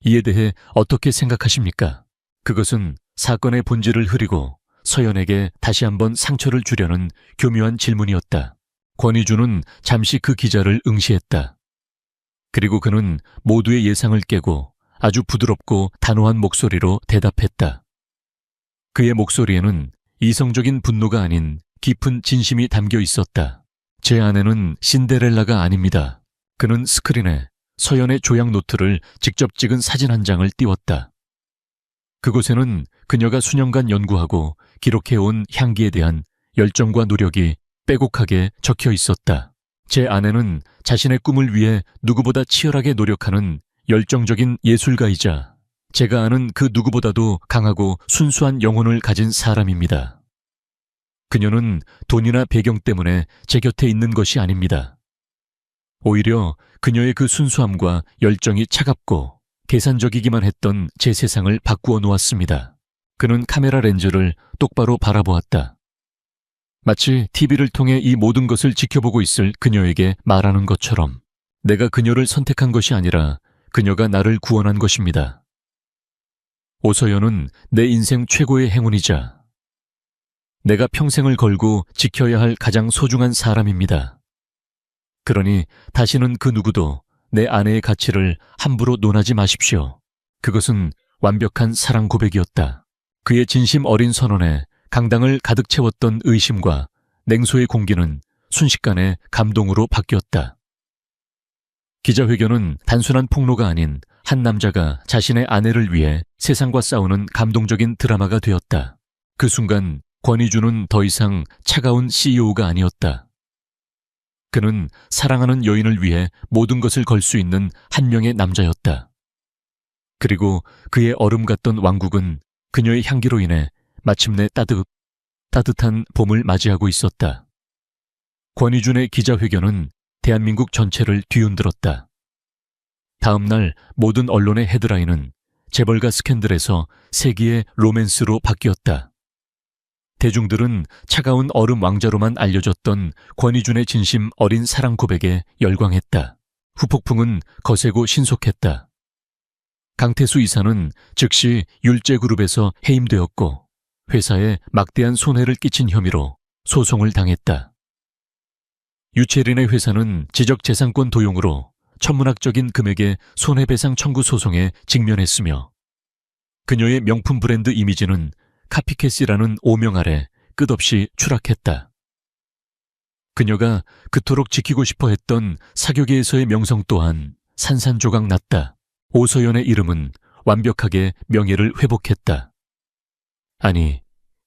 이에 대해 어떻게 생각하십니까? 그것은 사건의 본질을 흐리고 서연에게 다시 한번 상처를 주려는 교묘한 질문이었다. 권희주는 잠시 그 기자를 응시했다. 그리고 그는 모두의 예상을 깨고 아주 부드럽고 단호한 목소리로 대답했다. 그의 목소리에는 이성적인 분노가 아닌 깊은 진심이 담겨 있었다. 제 아내는 신데렐라가 아닙니다. 그는 스크린에 서연의 조약 노트를 직접 찍은 사진 한 장을 띄웠다. 그곳에는 그녀가 수년간 연구하고 기록해온 향기에 대한 열정과 노력이 빼곡하게 적혀 있었다. 제 아내는 자신의 꿈을 위해 누구보다 치열하게 노력하는 열정적인 예술가이자 제가 아는 그 누구보다도 강하고 순수한 영혼을 가진 사람입니다. 그녀는 돈이나 배경 때문에 제 곁에 있는 것이 아닙니다. 오히려 그녀의 그 순수함과 열정이 차갑고 계산적이기만 했던 제 세상을 바꾸어 놓았습니다. 그는 카메라 렌즈를 똑바로 바라보았다. 마치 TV를 통해 이 모든 것을 지켜보고 있을 그녀에게 말하는 것처럼 내가 그녀를 선택한 것이 아니라 그녀가 나를 구원한 것입니다. 오서연은 내 인생 최고의 행운이자 내가 평생을 걸고 지켜야 할 가장 소중한 사람입니다. 그러니 다시는 그 누구도 내 아내의 가치를 함부로 논하지 마십시오. 그것은 완벽한 사랑 고백이었다. 그의 진심 어린 선언에 강당을 가득 채웠던 의심과 냉소의 공기는 순식간에 감동으로 바뀌었다. 기자회견은 단순한 폭로가 아닌 한 남자가 자신의 아내를 위해 세상과 싸우는 감동적인 드라마가 되었다. 그 순간 권희주는 더 이상 차가운 CEO가 아니었다. 그는 사랑하는 여인을 위해 모든 것을 걸 수 있는 한 명의 남자였다. 그리고 그의 얼음 같던 왕국은 그녀의 향기로 인해 마침내 따뜻한 봄을 맞이하고 있었다. 권희준의 기자회견은 대한민국 전체를 뒤흔들었다. 다음 날 모든 언론의 헤드라인은 재벌가 스캔들에서 세기의 로맨스로 바뀌었다. 대중들은 차가운 얼음 왕자로만 알려졌던 권희준의 진심 어린 사랑 고백에 열광했다. 후폭풍은 거세고 신속했다. 강태수 이사는 즉시 율제그룹에서 해임되었고 회사에 막대한 손해를 끼친 혐의로 소송을 당했다. 유채린의 회사는 지적재산권 도용으로 천문학적인 금액의 손해배상 청구 소송에 직면했으며 그녀의 명품 브랜드 이미지는 카피캣이라는 오명 아래 끝없이 추락했다. 그녀가 그토록 지키고 싶어 했던 사교계에서의 명성 또한 산산조각 났다. 오서연의 이름은 완벽하게 명예를 회복했다. 아니,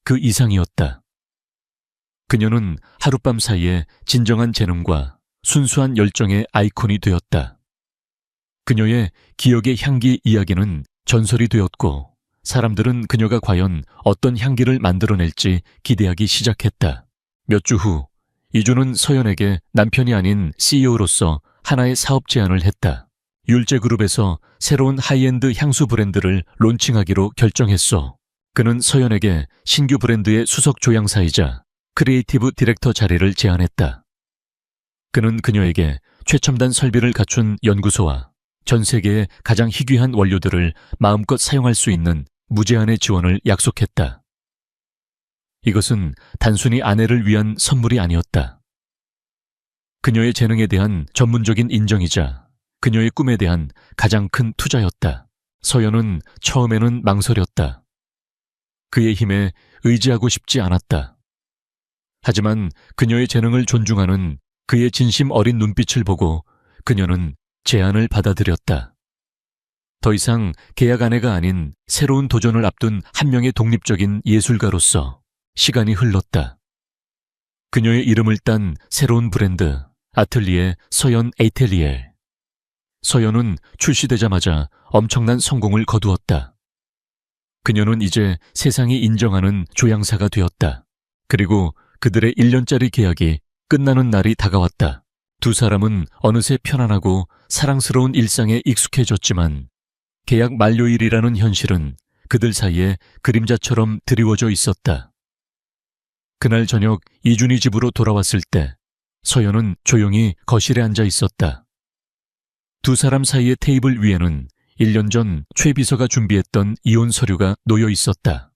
그 이상이었다. 그녀는 하룻밤 사이에 진정한 재능과 순수한 열정의 아이콘이 되었다. 그녀의 기억의 향기 이야기는 전설이 되었고 사람들은 그녀가 과연 어떤 향기를 만들어낼지 기대하기 시작했다. 몇 주 후 이주는 서연에게 남편이 아닌 CEO로서 하나의 사업 제안을 했다. 율제그룹에서 새로운 하이엔드 향수 브랜드를 론칭하기로 결정했어. 그는 서연에게 신규 브랜드의 수석 조향사이자 크리에이티브 디렉터 자리를 제안했다. 그는 그녀에게 최첨단 설비를 갖춘 연구소와 전 세계의 가장 희귀한 원료들을 마음껏 사용할 수 있는 무제한의 지원을 약속했다. 이것은 단순히 아내를 위한 선물이 아니었다. 그녀의 재능에 대한 전문적인 인정이자 그녀의 꿈에 대한 가장 큰 투자였다. 서연은 처음에는 망설였다. 그의 힘에 의지하고 싶지 않았다. 하지만 그녀의 재능을 존중하는 그의 진심 어린 눈빛을 보고 그녀는 제안을 받아들였다. 더 이상 계약 아내가 아닌 새로운 도전을 앞둔 한 명의 독립적인 예술가로서 시간이 흘렀다. 그녀의 이름을 딴 새로운 브랜드, 아틀리에 서연 에이텔리에. 서연은 출시되자마자 엄청난 성공을 거두었다. 그녀는 이제 세상이 인정하는 조향사가 되었다. 그리고 그들의 1년짜리 계약이 끝나는 날이 다가왔다. 두 사람은 어느새 편안하고 사랑스러운 일상에 익숙해졌지만 계약 만료일이라는 현실은 그들 사이에 그림자처럼 드리워져 있었다. 그날 저녁 이준희 집으로 돌아왔을 때 서연은 조용히 거실에 앉아 있었다. 두 사람 사이의 테이블 위에는 1년 전 최 비서가 준비했던 이혼 서류가 놓여 있었다.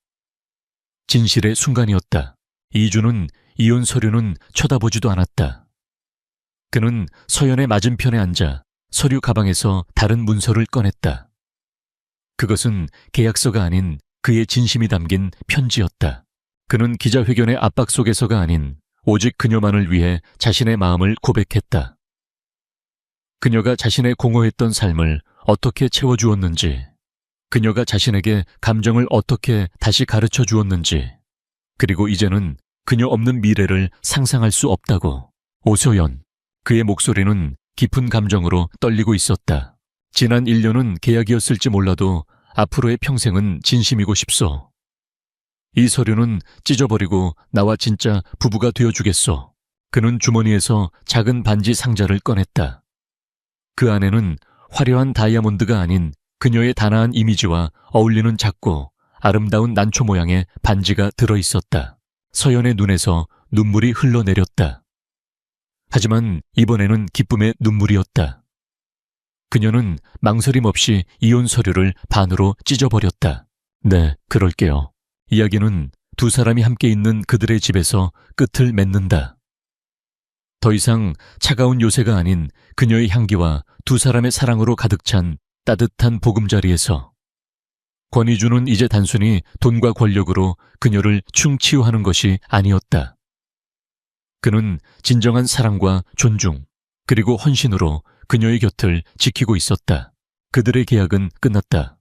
진실의 순간이었다. 이준은 이혼 서류는 쳐다보지도 않았다. 그는 서연의 맞은편에 앉아 서류 가방에서 다른 문서를 꺼냈다. 그것은 계약서가 아닌 그의 진심이 담긴 편지였다. 그는 기자회견의 압박 속에서가 아닌 오직 그녀만을 위해 자신의 마음을 고백했다. 그녀가 자신의 공허했던 삶을 어떻게 채워주었는지, 그녀가 자신에게 감정을 어떻게 다시 가르쳐 주었는지, 그리고 이제는 그녀 없는 미래를 상상할 수 없다고. 오소연, 그의 목소리는 깊은 감정으로 떨리고 있었다. 지난 1년은 계약이었을지 몰라도 앞으로의 평생은 진심이고 싶소. 이 서류는 찢어버리고 나와 진짜 부부가 되어주겠소. 그는 주머니에서 작은 반지 상자를 꺼냈다. 그 안에는 화려한 다이아몬드가 아닌 그녀의 단아한 이미지와 어울리는 작고 아름다운 난초 모양의 반지가 들어있었다. 서연의 눈에서 눈물이 흘러내렸다. 하지만 이번에는 기쁨의 눈물이었다. 그녀는 망설임 없이 이혼 서류를 반으로 찢어버렸다. 네, 그럴게요. 이야기는 두 사람이 함께 있는 그들의 집에서 끝을 맺는다. 더 이상 차가운 요새가 아닌 그녀의 향기와 두 사람의 사랑으로 가득 찬 따뜻한 보금자리에서 권희주는 이제 단순히 돈과 권력으로 그녀를 충치유하는 것이 아니었다. 그는 진정한 사랑과 존중, 그리고 헌신으로 그녀의 곁을 지키고 있었다. 그들의 계약은 끝났다.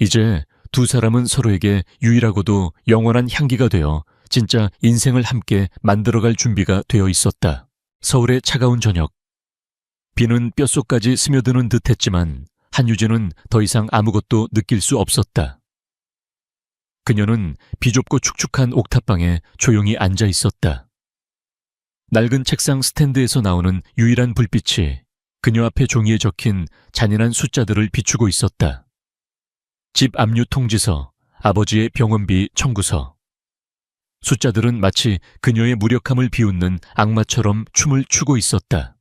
이제 두 사람은 서로에게 유일하고도 영원한 향기가 되어 진짜 인생을 함께 만들어갈 준비가 되어 있었다. 서울의 차가운 저녁. 비는 뼛속까지 스며드는 듯했지만 한유진은 더 이상 아무것도 느낄 수 없었다. 그녀는 비좁고 축축한 옥탑방에 조용히 앉아 있었다. 낡은 책상 스탠드에서 나오는 유일한 불빛이 그녀 앞에 종이에 적힌 잔인한 숫자들을 비추고 있었다. 집 압류 통지서, 아버지의 병원비 청구서. 숫자들은 마치 그녀의 무력함을 비웃는 악마처럼 춤을 추고 있었다.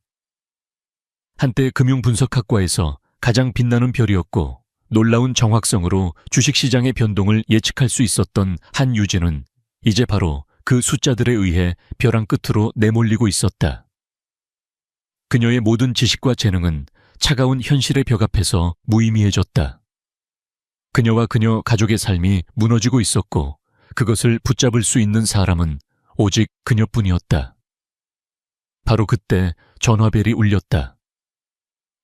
한때 금융분석학과에서 가장 빛나는 별이었고 놀라운 정확성으로 주식시장의 변동을 예측할 수 있었던 한유진은 이제 바로 그 숫자들에 의해 벼랑 끝으로 내몰리고 있었다. 그녀의 모든 지식과 재능은 차가운 현실의 벽 앞에서 무의미해졌다. 그녀와 그녀 가족의 삶이 무너지고 있었고 그것을 붙잡을 수 있는 사람은 오직 그녀뿐이었다. 바로 그때 전화벨이 울렸다.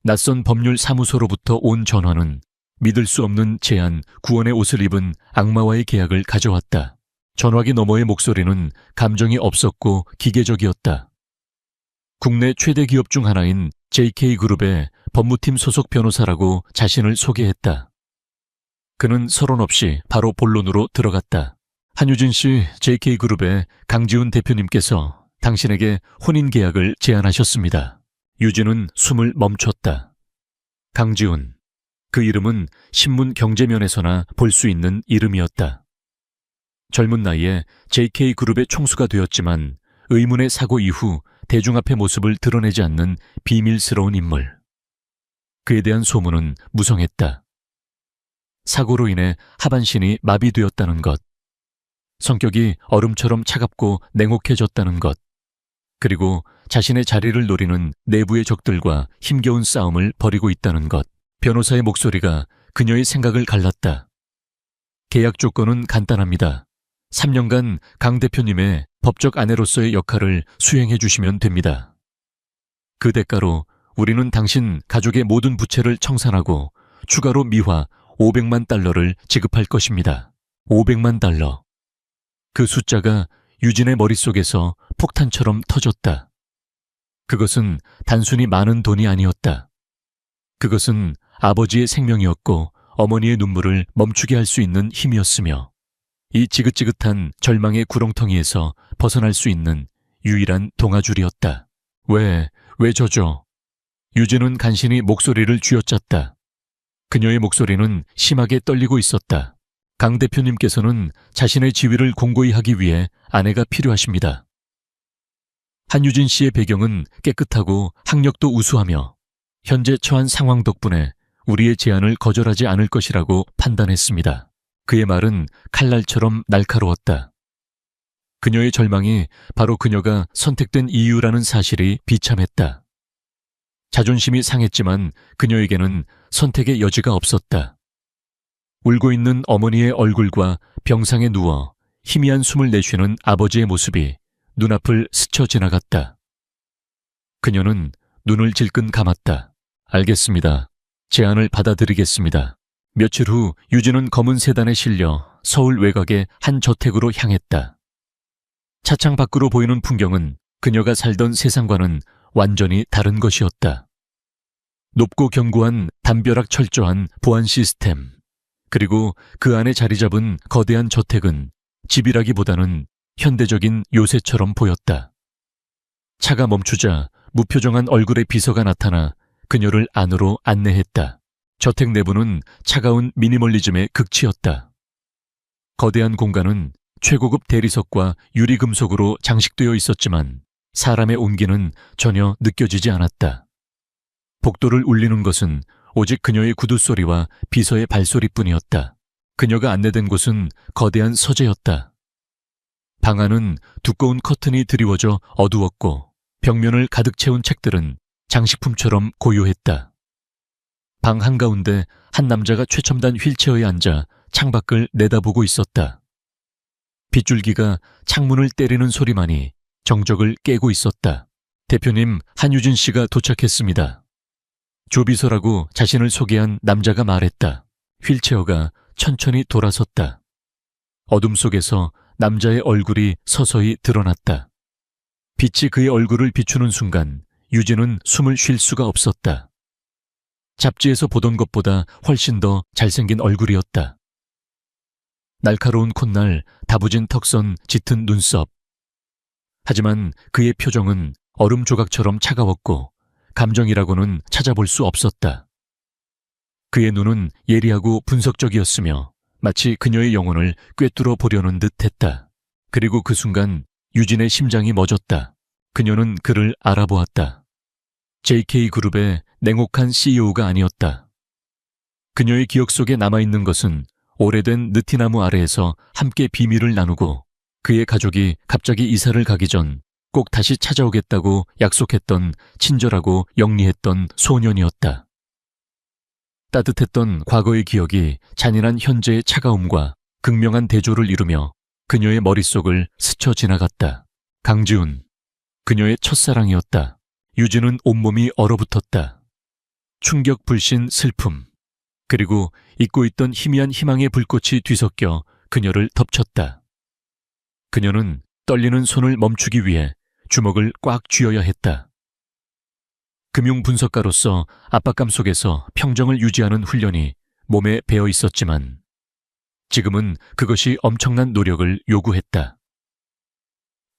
낯선 법률 사무소로부터 온 전화는 믿을 수 없는 제안, 구원의 옷을 입은 악마와의 계약을 가져왔다. 전화기 너머의 목소리는 감정이 없었고 기계적이었다. 국내 최대 기업 중 하나인 JK그룹의 법무팀 소속 변호사라고 자신을 소개했다. 그는 서론 없이 바로 본론으로 들어갔다. 한유진 씨, JK그룹의 강지훈 대표님께서 당신에게 혼인계약을 제안하셨습니다. 유진은 숨을 멈췄다. 강지훈. 그 이름은 신문 경제면에서나 볼 수 있는 이름이었다. 젊은 나이에 JK그룹의 총수가 되었지만 의문의 사고 이후 대중 앞의 모습을 드러내지 않는 비밀스러운 인물. 그에 대한 소문은 무성했다. 사고로 인해 하반신이 마비되었다는 것. 성격이 얼음처럼 차갑고 냉혹해졌다는 것. 그리고 자신의 자리를 노리는 내부의 적들과 힘겨운 싸움을 벌이고 있다는 것. 변호사의 목소리가 그녀의 생각을 갈랐다. 계약 조건은 간단합니다. 3년간 강 대표님의 법적 아내로서의 역할을 수행해 주시면 됩니다. 그 대가로 우리는 당신 가족의 모든 부채를 청산하고 추가로 미화 500만 달러를 지급할 것입니다. 500만 달러. 그 숫자가 유진의 머릿속에서 폭탄처럼 터졌다. 그것은 단순히 많은 돈이 아니었다. 그것은 아버지의 생명이었고 어머니의 눈물을 멈추게 할 수 있는 힘이었으며 이 지긋지긋한 절망의 구렁텅이에서 벗어날 수 있는 유일한 동아줄이었다. 왜 저죠? 유진은 간신히 목소리를 쥐어짰다. 그녀의 목소리는 심하게 떨리고 있었다. 강 대표님께서는 자신의 지위를 공고히 하기 위해 아내가 필요하십니다. 한유진 씨의 배경은 깨끗하고 학력도 우수하며 현재 처한 상황 덕분에 우리의 제안을 거절하지 않을 것이라고 판단했습니다. 그의 말은 칼날처럼 날카로웠다. 그녀의 절망이 바로 그녀가 선택된 이유라는 사실이 비참했다. 자존심이 상했지만 그녀에게는 선택의 여지가 없었다. 울고 있는 어머니의 얼굴과 병상에 누워 희미한 숨을 내쉬는 아버지의 모습이 눈앞을 스쳐 지나갔다. 그녀는 눈을 질끈 감았다. 알겠습니다. 제안을 받아들이겠습니다. 며칠 후 유진은 검은 세단에 실려 서울 외곽의 한 저택으로 향했다. 차창 밖으로 보이는 풍경은 그녀가 살던 세상과는 완전히 다른 것이었다. 높고 견고한 담벼락 철저한 보안 시스템, 그리고 그 안에 자리 잡은 거대한 저택은 집이라기보다는 현대적인 요새처럼 보였다. 차가 멈추자 무표정한 얼굴의 비서가 나타나 그녀를 안으로 안내했다. 저택 내부는 차가운 미니멀리즘의 극치였다. 거대한 공간은 최고급 대리석과 유리금속으로 장식되어 있었지만 사람의 온기는 전혀 느껴지지 않았다. 복도를 울리는 것은 오직 그녀의 구두 소리와 비서의 발소리뿐이었다. 그녀가 안내된 곳은 거대한 서재였다. 방 안은 두꺼운 커튼이 드리워져 어두웠고 벽면을 가득 채운 책들은 장식품처럼 고요했다. 방 한가운데 한 남자가 최첨단 휠체어에 앉아 창밖을 내다보고 있었다. 빗줄기가 창문을 때리는 소리만이 정적을 깨고 있었다. 대표님 한유진 씨가 도착했습니다. 조비서라고 자신을 소개한 남자가 말했다. 휠체어가 천천히 돌아섰다. 어둠 속에서 남자의 얼굴이 서서히 드러났다. 빛이 그의 얼굴을 비추는 순간 유진은 숨을 쉴 수가 없었다. 잡지에서 보던 것보다 훨씬 더 잘생긴 얼굴이었다. 날카로운 콧날, 다부진 턱선, 짙은 눈썹. 하지만 그의 표정은 얼음 조각처럼 차가웠고 감정이라고는 찾아볼 수 없었다. 그의 눈은 예리하고 분석적이었으며 마치 그녀의 영혼을 꿰뚫어 보려는 듯 했다. 그리고 그 순간 유진의 심장이 멎었다. 그녀는 그를 알아보았다. JK그룹의 냉혹한 CEO가 아니었다. 그녀의 기억 속에 남아있는 것은 오래된 느티나무 아래에서 함께 비밀을 나누고 그의 가족이 갑자기 이사를 가기 전 꼭 다시 찾아오겠다고 약속했던 친절하고 영리했던 소년이었다. 따뜻했던 과거의 기억이 잔인한 현재의 차가움과 극명한 대조를 이루며 그녀의 머릿속을 스쳐 지나갔다. 강지훈, 그녀의 첫사랑이었다. 유진은 온몸이 얼어붙었다. 충격, 불신, 슬픔, 그리고 잊고 있던 희미한 희망의 불꽃이 뒤섞여 그녀를 덮쳤다. 그녀는 떨리는 손을 멈추기 위해 주먹을 꽉 쥐어야 했다. 금융분석가로서 압박감 속에서 평정을 유지하는 훈련이 몸에 배어 있었지만 지금은 그것이 엄청난 노력을 요구했다.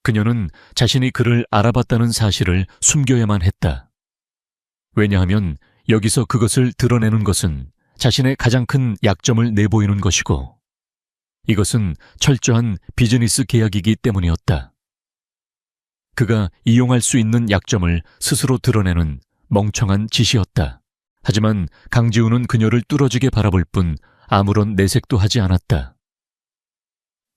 그녀는 자신이 그를 알아봤다는 사실을 숨겨야만 했다. 왜냐하면 여기서 그것을 드러내는 것은 자신의 가장 큰 약점을 내보이는 것이고 이것은 철저한 비즈니스 계약이기 때문이었다. 그가 이용할 수 있는 약점을 스스로 드러내는 멍청한 짓이었다. 하지만 강지훈은 그녀를 뚫어지게 바라볼 뿐 아무런 내색도 하지 않았다.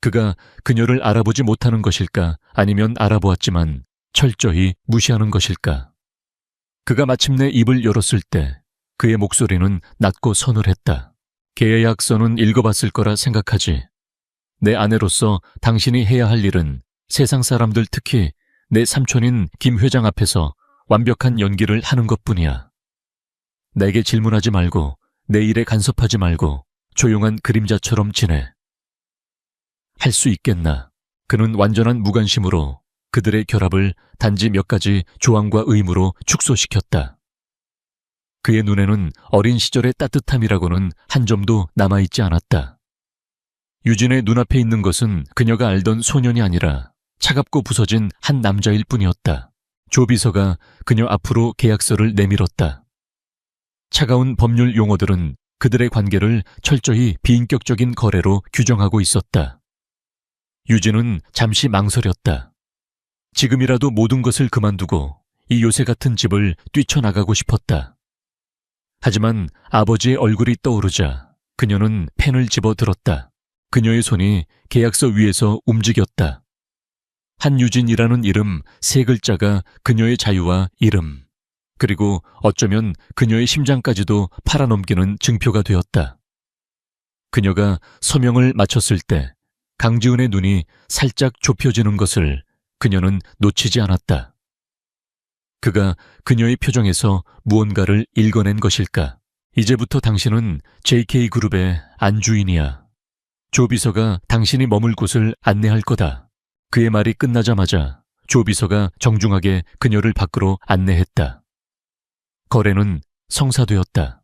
그가 그녀를 알아보지 못하는 것일까 아니면 알아보았지만 철저히 무시하는 것일까? 그가 마침내 입을 열었을 때 그의 목소리는 낮고 서늘했다. 계약서는 읽어봤을 거라 생각하지. 내 아내로서 당신이 해야 할 일은 세상 사람들, 특히 내 삼촌인 김 회장 앞에서 완벽한 연기를 하는 것뿐이야. 내게 질문하지 말고 내 일에 간섭하지 말고 조용한 그림자처럼 지내. 할 수 있겠나? 그는 완전한 무관심으로 그들의 결합을 단지 몇 가지 조항과 의무로 축소시켰다. 그의 눈에는 어린 시절의 따뜻함이라고는 한 점도 남아있지 않았다. 유진의 눈앞에 있는 것은 그녀가 알던 소년이 아니라 차갑고 부서진 한 남자일 뿐이었다. 조 비서가 그녀 앞으로 계약서를 내밀었다. 차가운 법률 용어들은 그들의 관계를 철저히 비인격적인 거래로 규정하고 있었다. 유진은 잠시 망설였다. 지금이라도 모든 것을 그만두고 이 요새 같은 집을 뛰쳐나가고 싶었다. 하지만 아버지의 얼굴이 떠오르자 그녀는 펜을 집어들었다. 그녀의 손이 계약서 위에서 움직였다. 한유진이라는 이름 3글자가 그녀의 자유와 이름, 그리고 어쩌면 그녀의 심장까지도 팔아넘기는 증표가 되었다. 그녀가 서명을 마쳤을 때 강지은의 눈이 살짝 좁혀지는 것을 그녀는 놓치지 않았다. 그가 그녀의 표정에서 무언가를 읽어낸 것일까? 이제부터 당신은 JK그룹의 안주인이야. 조 비서가 당신이 머물 곳을 안내할 거다. 그의 말이 끝나자마자 조 비서가 정중하게 그녀를 밖으로 안내했다. 거래는 성사되었다.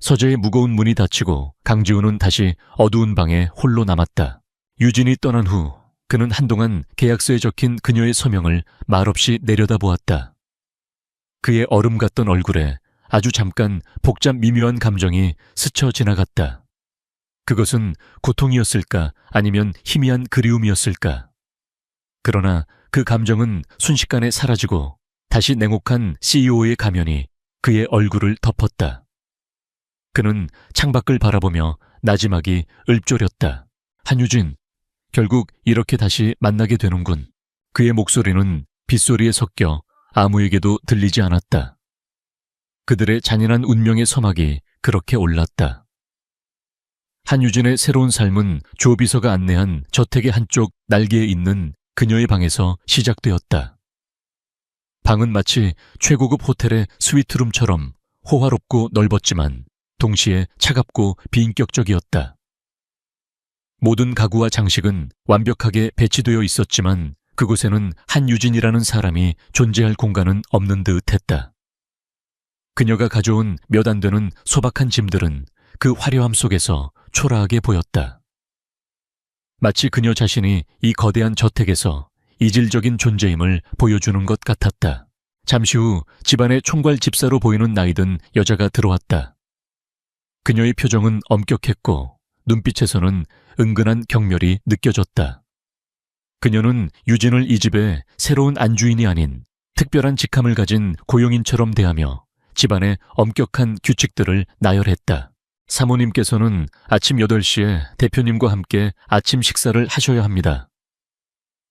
서재의 무거운 문이 닫히고 강지훈은 다시 어두운 방에 홀로 남았다. 유진이 떠난 후 그는 한동안 계약서에 적힌 그녀의 서명을 말없이 내려다보았다. 그의 얼음 같던 얼굴에 아주 잠깐 복잡 미묘한 감정이 스쳐 지나갔다. 그것은 고통이었을까 아니면 희미한 그리움이었을까? 그러나 그 감정은 순식간에 사라지고 다시 냉혹한 CEO의 가면이 그의 얼굴을 덮었다. 그는 창밖을 바라보며 나지막이 읊조렸다. 한유진, 결국 이렇게 다시 만나게 되는군. 그의 목소리는 빗소리에 섞여 아무에게도 들리지 않았다. 그들의 잔인한 운명의 서막이 그렇게 올랐다. 한유진의 새로운 삶은 조 비서가 안내한 저택의 한쪽 날개에 있는 그녀의 방에서 시작되었다. 방은 마치 최고급 호텔의 스위트룸처럼 호화롭고 넓었지만 동시에 차갑고 비인격적이었다. 모든 가구와 장식은 완벽하게 배치되어 있었지만 그곳에는 한유진이라는 사람이 존재할 공간은 없는 듯 했다. 그녀가 가져온 몇 안 되는 소박한 짐들은 그 화려함 속에서 초라하게 보였다. 마치 그녀 자신이 이 거대한 저택에서 이질적인 존재임을 보여주는 것 같았다. 잠시 후 집안의 총괄 집사로 보이는 나이든 여자가 들어왔다. 그녀의 표정은 엄격했고 눈빛에서는 은근한 경멸이 느껴졌다. 그녀는 유진을 이 집의 새로운 안주인이 아닌 특별한 직함을 가진 고용인처럼 대하며 집안의 엄격한 규칙들을 나열했다. 사모님께서는 아침 8시에 대표님과 함께 아침 식사를 하셔야 합니다.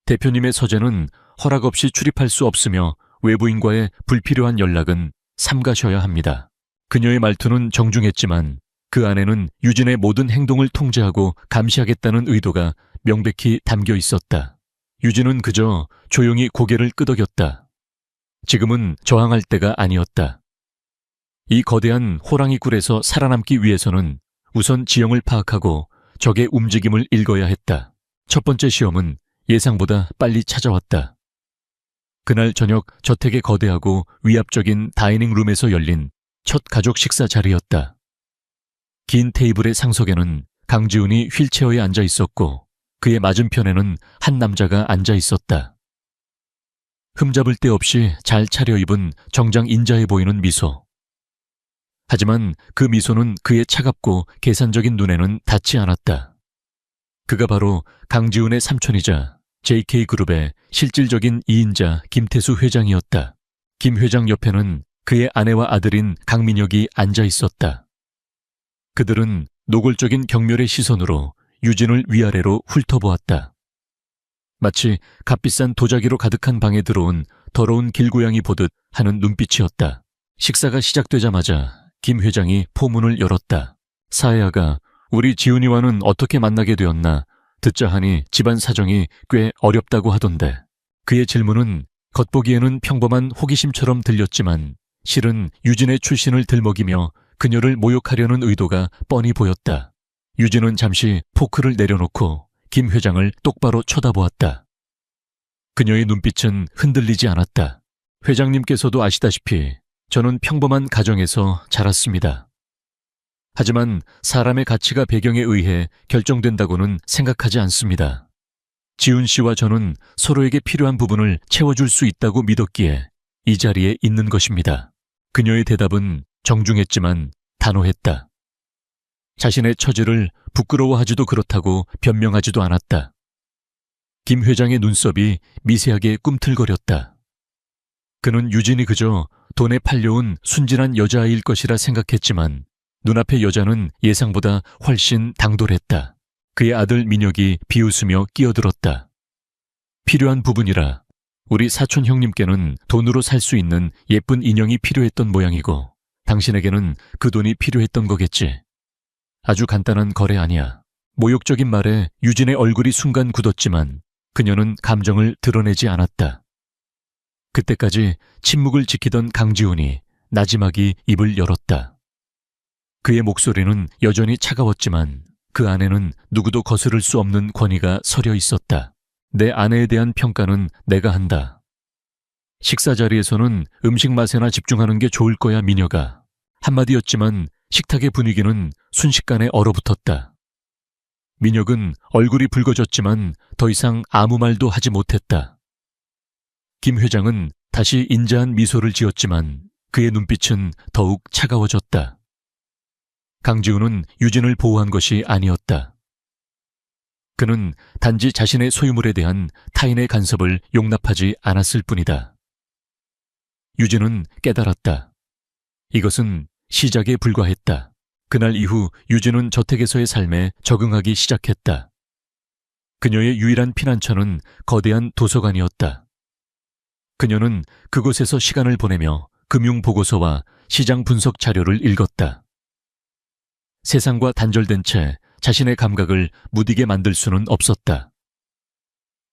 대표님의 서재는 허락 없이 출입할 수 없으며 외부인과의 불필요한 연락은 삼가셔야 합니다. 그녀의 말투는 정중했지만 그 안에는 유진의 모든 행동을 통제하고 감시하겠다는 의도가 명백히 담겨 있었다. 유진은 그저 조용히 고개를 끄덕였다. 지금은 저항할 때가 아니었다. 이 거대한 호랑이 굴에서 살아남기 위해서는 우선 지형을 파악하고 적의 움직임을 읽어야 했다. 첫 번째 시험은 예상보다 빨리 찾아왔다. 그날 저녁 저택의 거대하고 위압적인 다이닝룸에서 열린 첫 가족 식사 자리였다. 긴 테이블의 상석에는 강지훈이 휠체어에 앉아 있었고 그의 맞은편에는 한 남자가 앉아 있었다. 흠잡을 데 없이 잘 차려입은 정장 인자해 보이는 미소. 하지만 그 미소는 그의 차갑고 계산적인 눈에는 닿지 않았다. 그가 바로 강지훈의 삼촌이자 JK그룹의 실질적인 2인자 김태수 회장이었다. 김 회장 옆에는 그의 아내와 아들인 강민혁이 앉아 있었다. 그들은 노골적인 경멸의 시선으로 유진을 위아래로 훑어보았다. 마치 값비싼 도자기로 가득한 방에 들어온 더러운 길고양이 보듯 하는 눈빛이었다. 식사가 시작되자마자 김 회장이 포문을 열었다. 사혜아가 우리 지훈이와는 어떻게 만나게 되었나 듣자 하니 집안 사정이 꽤 어렵다고 하던데. 그의 질문은 겉보기에는 평범한 호기심처럼 들렸지만 실은 유진의 출신을 들먹이며 그녀를 모욕하려는 의도가 뻔히 보였다. 유진은 잠시 포크를 내려놓고 김 회장을 똑바로 쳐다보았다. 그녀의 눈빛은 흔들리지 않았다. 회장님께서도 아시다시피 저는 평범한 가정에서 자랐습니다. 하지만 사람의 가치가 배경에 의해 결정된다고는 생각하지 않습니다. 지훈 씨와 저는 서로에게 필요한 부분을 채워줄 수 있다고 믿었기에 이 자리에 있는 것입니다. 그녀의 대답은 정중했지만 단호했다. 자신의 처지를 부끄러워하지도 그렇다고 변명하지도 않았다. 김 회장의 눈썹이 미세하게 꿈틀거렸다. 그는 유진이 그저 돈에 팔려온 순진한 여자아이일 것이라 생각했지만 눈앞의 여자는 예상보다 훨씬 당돌했다. 그의 아들 민혁이 비웃으며 끼어들었다. 필요한 부분이라 우리 사촌 형님께는 돈으로 살 수 있는 예쁜 인형이 필요했던 모양이고 당신에게는 그 돈이 필요했던 거겠지. 아주 간단한 거래 아니야. 모욕적인 말에 유진의 얼굴이 순간 굳었지만 그녀는 감정을 드러내지 않았다. 그때까지 침묵을 지키던 강지훈이 나지막이 입을 열었다. 그의 목소리는 여전히 차가웠지만 그 안에는 누구도 거스를 수 없는 권위가 서려 있었다. 내 아내에 대한 평가는 내가 한다. 식사 자리에서는 음식 맛에나 집중하는 게 좋을 거야, 미녀가. 한마디였지만 식탁의 분위기는 순식간에 얼어붙었다. 민혁은 얼굴이 붉어졌지만 더 이상 아무 말도 하지 못했다. 김 회장은 다시 인자한 미소를 지었지만 그의 눈빛은 더욱 차가워졌다. 강지훈은 유진을 보호한 것이 아니었다. 그는 단지 자신의 소유물에 대한 타인의 간섭을 용납하지 않았을 뿐이다. 유진은 깨달았다. 이것은 시작에 불과했다. 그날 이후 유진은 저택에서의 삶에 적응하기 시작했다. 그녀의 유일한 피난처는 거대한 도서관이었다. 그녀는 그곳에서 시간을 보내며 금융보고서와 시장 분석 자료를 읽었다. 세상과 단절된 채 자신의 감각을 무디게 만들 수는 없었다.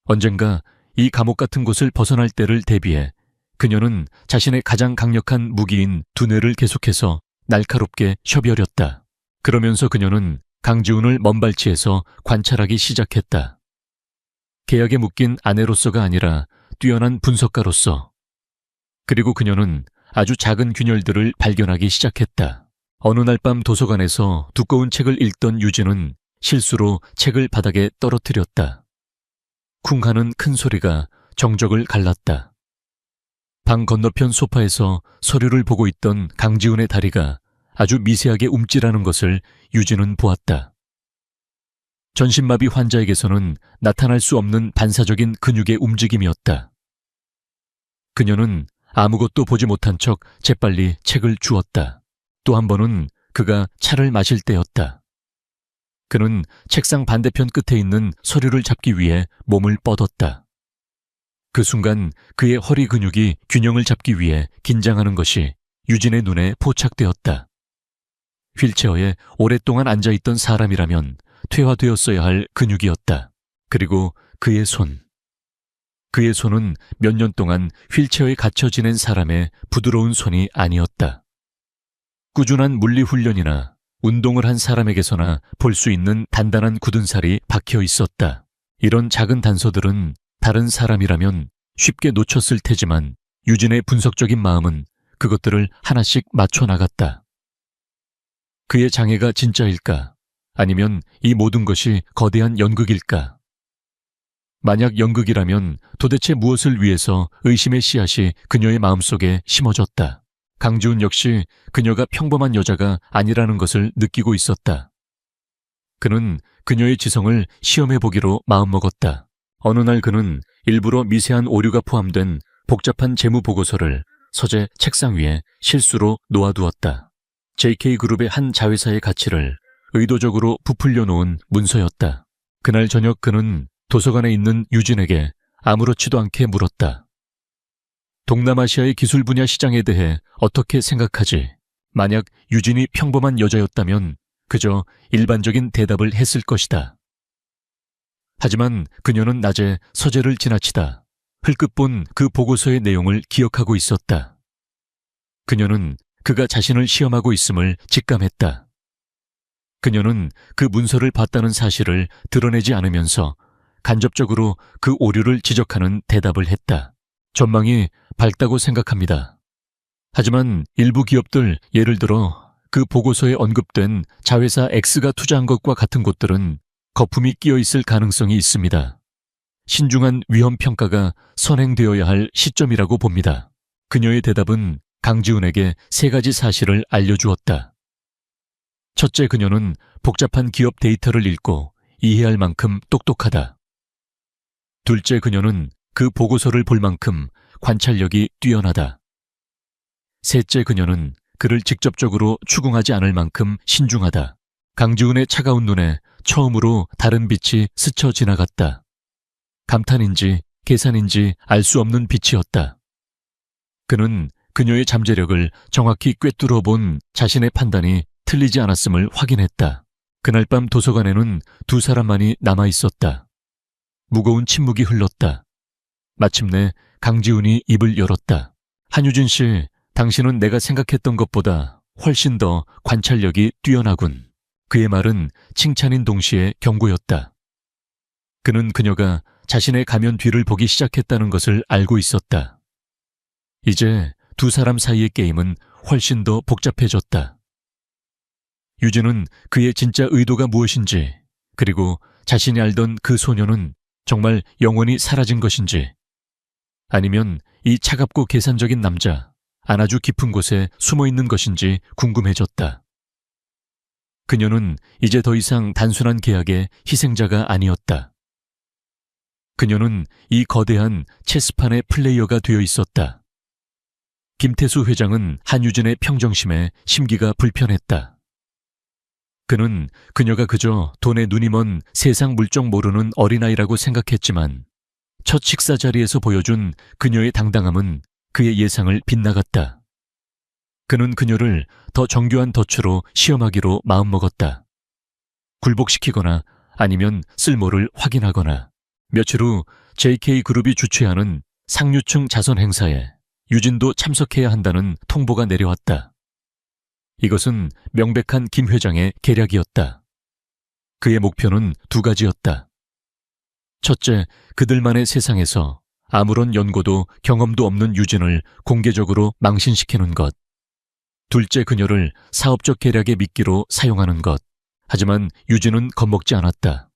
언젠가 이 감옥 같은 곳을 벗어날 때를 대비해 그녀는 자신의 가장 강력한 무기인 두뇌를 계속해서 날카롭게 협여렸다. 그러면서 그녀는 강지훈을 먼발치에서 관찰하기 시작했다. 계약에 묶인 아내로서가 아니라 뛰어난 분석가로서. 그리고 그녀는 아주 작은 균열들을 발견하기 시작했다. 어느 날 밤 도서관에서 두꺼운 책을 읽던 유진은 실수로 책을 바닥에 떨어뜨렸다. 쿵 하는 큰 소리가 정적을 갈랐다. 방 건너편 소파에서 서류를 보고 있던 강지훈의 다리가 아주 미세하게 움찔하는 것을 유진은 보았다. 전신마비 환자에게서는 나타날 수 없는 반사적인 근육의 움직임이었다. 그녀는 아무것도 보지 못한 척 재빨리 책을 주웠다. 또 한 번은 그가 차를 마실 때였다. 그는 책상 반대편 끝에 있는 서류를 잡기 위해 몸을 뻗었다. 그 순간 그의 허리 근육이 균형을 잡기 위해 긴장하는 것이 유진의 눈에 포착되었다. 휠체어에 오랫동안 앉아있던 사람이라면 퇴화되었어야 할 근육이었다. 그리고 그의 손. 그의 손은 몇 년 동안 휠체어에 갇혀 지낸 사람의 부드러운 손이 아니었다. 꾸준한 물리훈련이나 운동을 한 사람에게서나 볼 수 있는 단단한 굳은 살이 박혀 있었다. 이런 작은 단서들은 다른 사람이라면 쉽게 놓쳤을 테지만 유진의 분석적인 마음은 그것들을 하나씩 맞춰 나갔다. 그의 장애가 진짜일까? 아니면 이 모든 것이 거대한 연극일까? 만약 연극이라면 도대체 무엇을 위해서 의심의 씨앗이 그녀의 마음속에 심어졌다. 강지훈 역시 그녀가 평범한 여자가 아니라는 것을 느끼고 있었다. 그는 그녀의 지성을 시험해보기로 마음먹었다. 어느 날 그는 일부러 미세한 오류가 포함된 복잡한 재무보고서를 서재 책상 위에 실수로 놓아두었다. JK그룹의 한 자회사의 가치를 의도적으로 부풀려 놓은 문서였다. 그날 저녁 그는 도서관에 있는 유진에게 아무렇지도 않게 물었다. 동남아시아의 기술 분야 시장에 대해 어떻게 생각하지? 만약 유진이 평범한 여자였다면 그저 일반적인 대답을 했을 것이다. 하지만 그녀는 낮에 서재를 지나치다 흘끗 본 그 보고서의 내용을 기억하고 있었다. 그녀는 그가 자신을 시험하고 있음을 직감했다. 그녀는 그 문서를 봤다는 사실을 드러내지 않으면서 간접적으로 그 오류를 지적하는 대답을 했다. 전망이 밝다고 생각합니다. 하지만 일부 기업들, 예를 들어 그 보고서에 언급된 자회사 X가 투자한 것과 같은 곳들은 거품이 끼어 있을 가능성이 있습니다. 신중한 위험 평가가 선행되어야 할 시점이라고 봅니다. 그녀의 대답은 강지훈에게 3가지 사실을 알려주었다. 첫째, 그녀는 복잡한 기업 데이터를 읽고 이해할 만큼 똑똑하다. 둘째, 그녀는 그 보고서를 볼 만큼 관찰력이 뛰어나다. 셋째, 그녀는 그를 직접적으로 추궁하지 않을 만큼 신중하다. 강지훈의 차가운 눈에 처음으로 다른 빛이 스쳐 지나갔다. 감탄인지 계산인지 알 수 없는 빛이었다. 그는 그녀의 잠재력을 정확히 꿰뚫어 본 자신의 판단이 틀리지 않았음을 확인했다. 그날 밤 도서관에는 2사람만이 남아 있었다. 무거운 침묵이 흘렀다. 마침내 강지훈이 입을 열었다. 한유진 씨, 당신은 내가 생각했던 것보다 훨씬 더 관찰력이 뛰어나군. 그의 말은 칭찬인 동시에 경고였다. 그는 그녀가 자신의 가면 뒤를 보기 시작했다는 것을 알고 있었다. 이제 2사람 사이의 게임은 훨씬 더 복잡해졌다. 유진은 그의 진짜 의도가 무엇인지, 그리고 자신이 알던 그 소녀는 정말 영원히 사라진 것인지, 아니면 이 차갑고 계산적인 남자, 안아주 깊은 곳에 숨어 있는 것인지 궁금해졌다. 그녀는 이제 더 이상 단순한 계약의 희생자가 아니었다. 그녀는 이 거대한 체스판의 플레이어가 되어 있었다. 김태수 회장은 한유진의 평정심에 심기가 불편했다. 그는 그녀가 그저 돈에 눈이 먼 세상 물정 모르는 어린아이라고 생각했지만 첫 식사 자리에서 보여준 그녀의 당당함은 그의 예상을 빗나갔다. 그는 그녀를 더 정교한 덫으로 시험하기로 마음먹었다. 굴복시키거나 아니면 쓸모를 확인하거나. 며칠 후 JK그룹이 주최하는 상류층 자선 행사에 유진도 참석해야 한다는 통보가 내려왔다. 이것은 명백한 김 회장의 계략이었다. 그의 목표는 2가지였다. 첫째, 그들만의 세상에서 아무런 연고도 경험도 없는 유진을 공개적으로 망신시키는 것. 둘째, 그녀를 사업적 계략의 미끼로 사용하는 것. 하지만 유진은 겁먹지 않았다.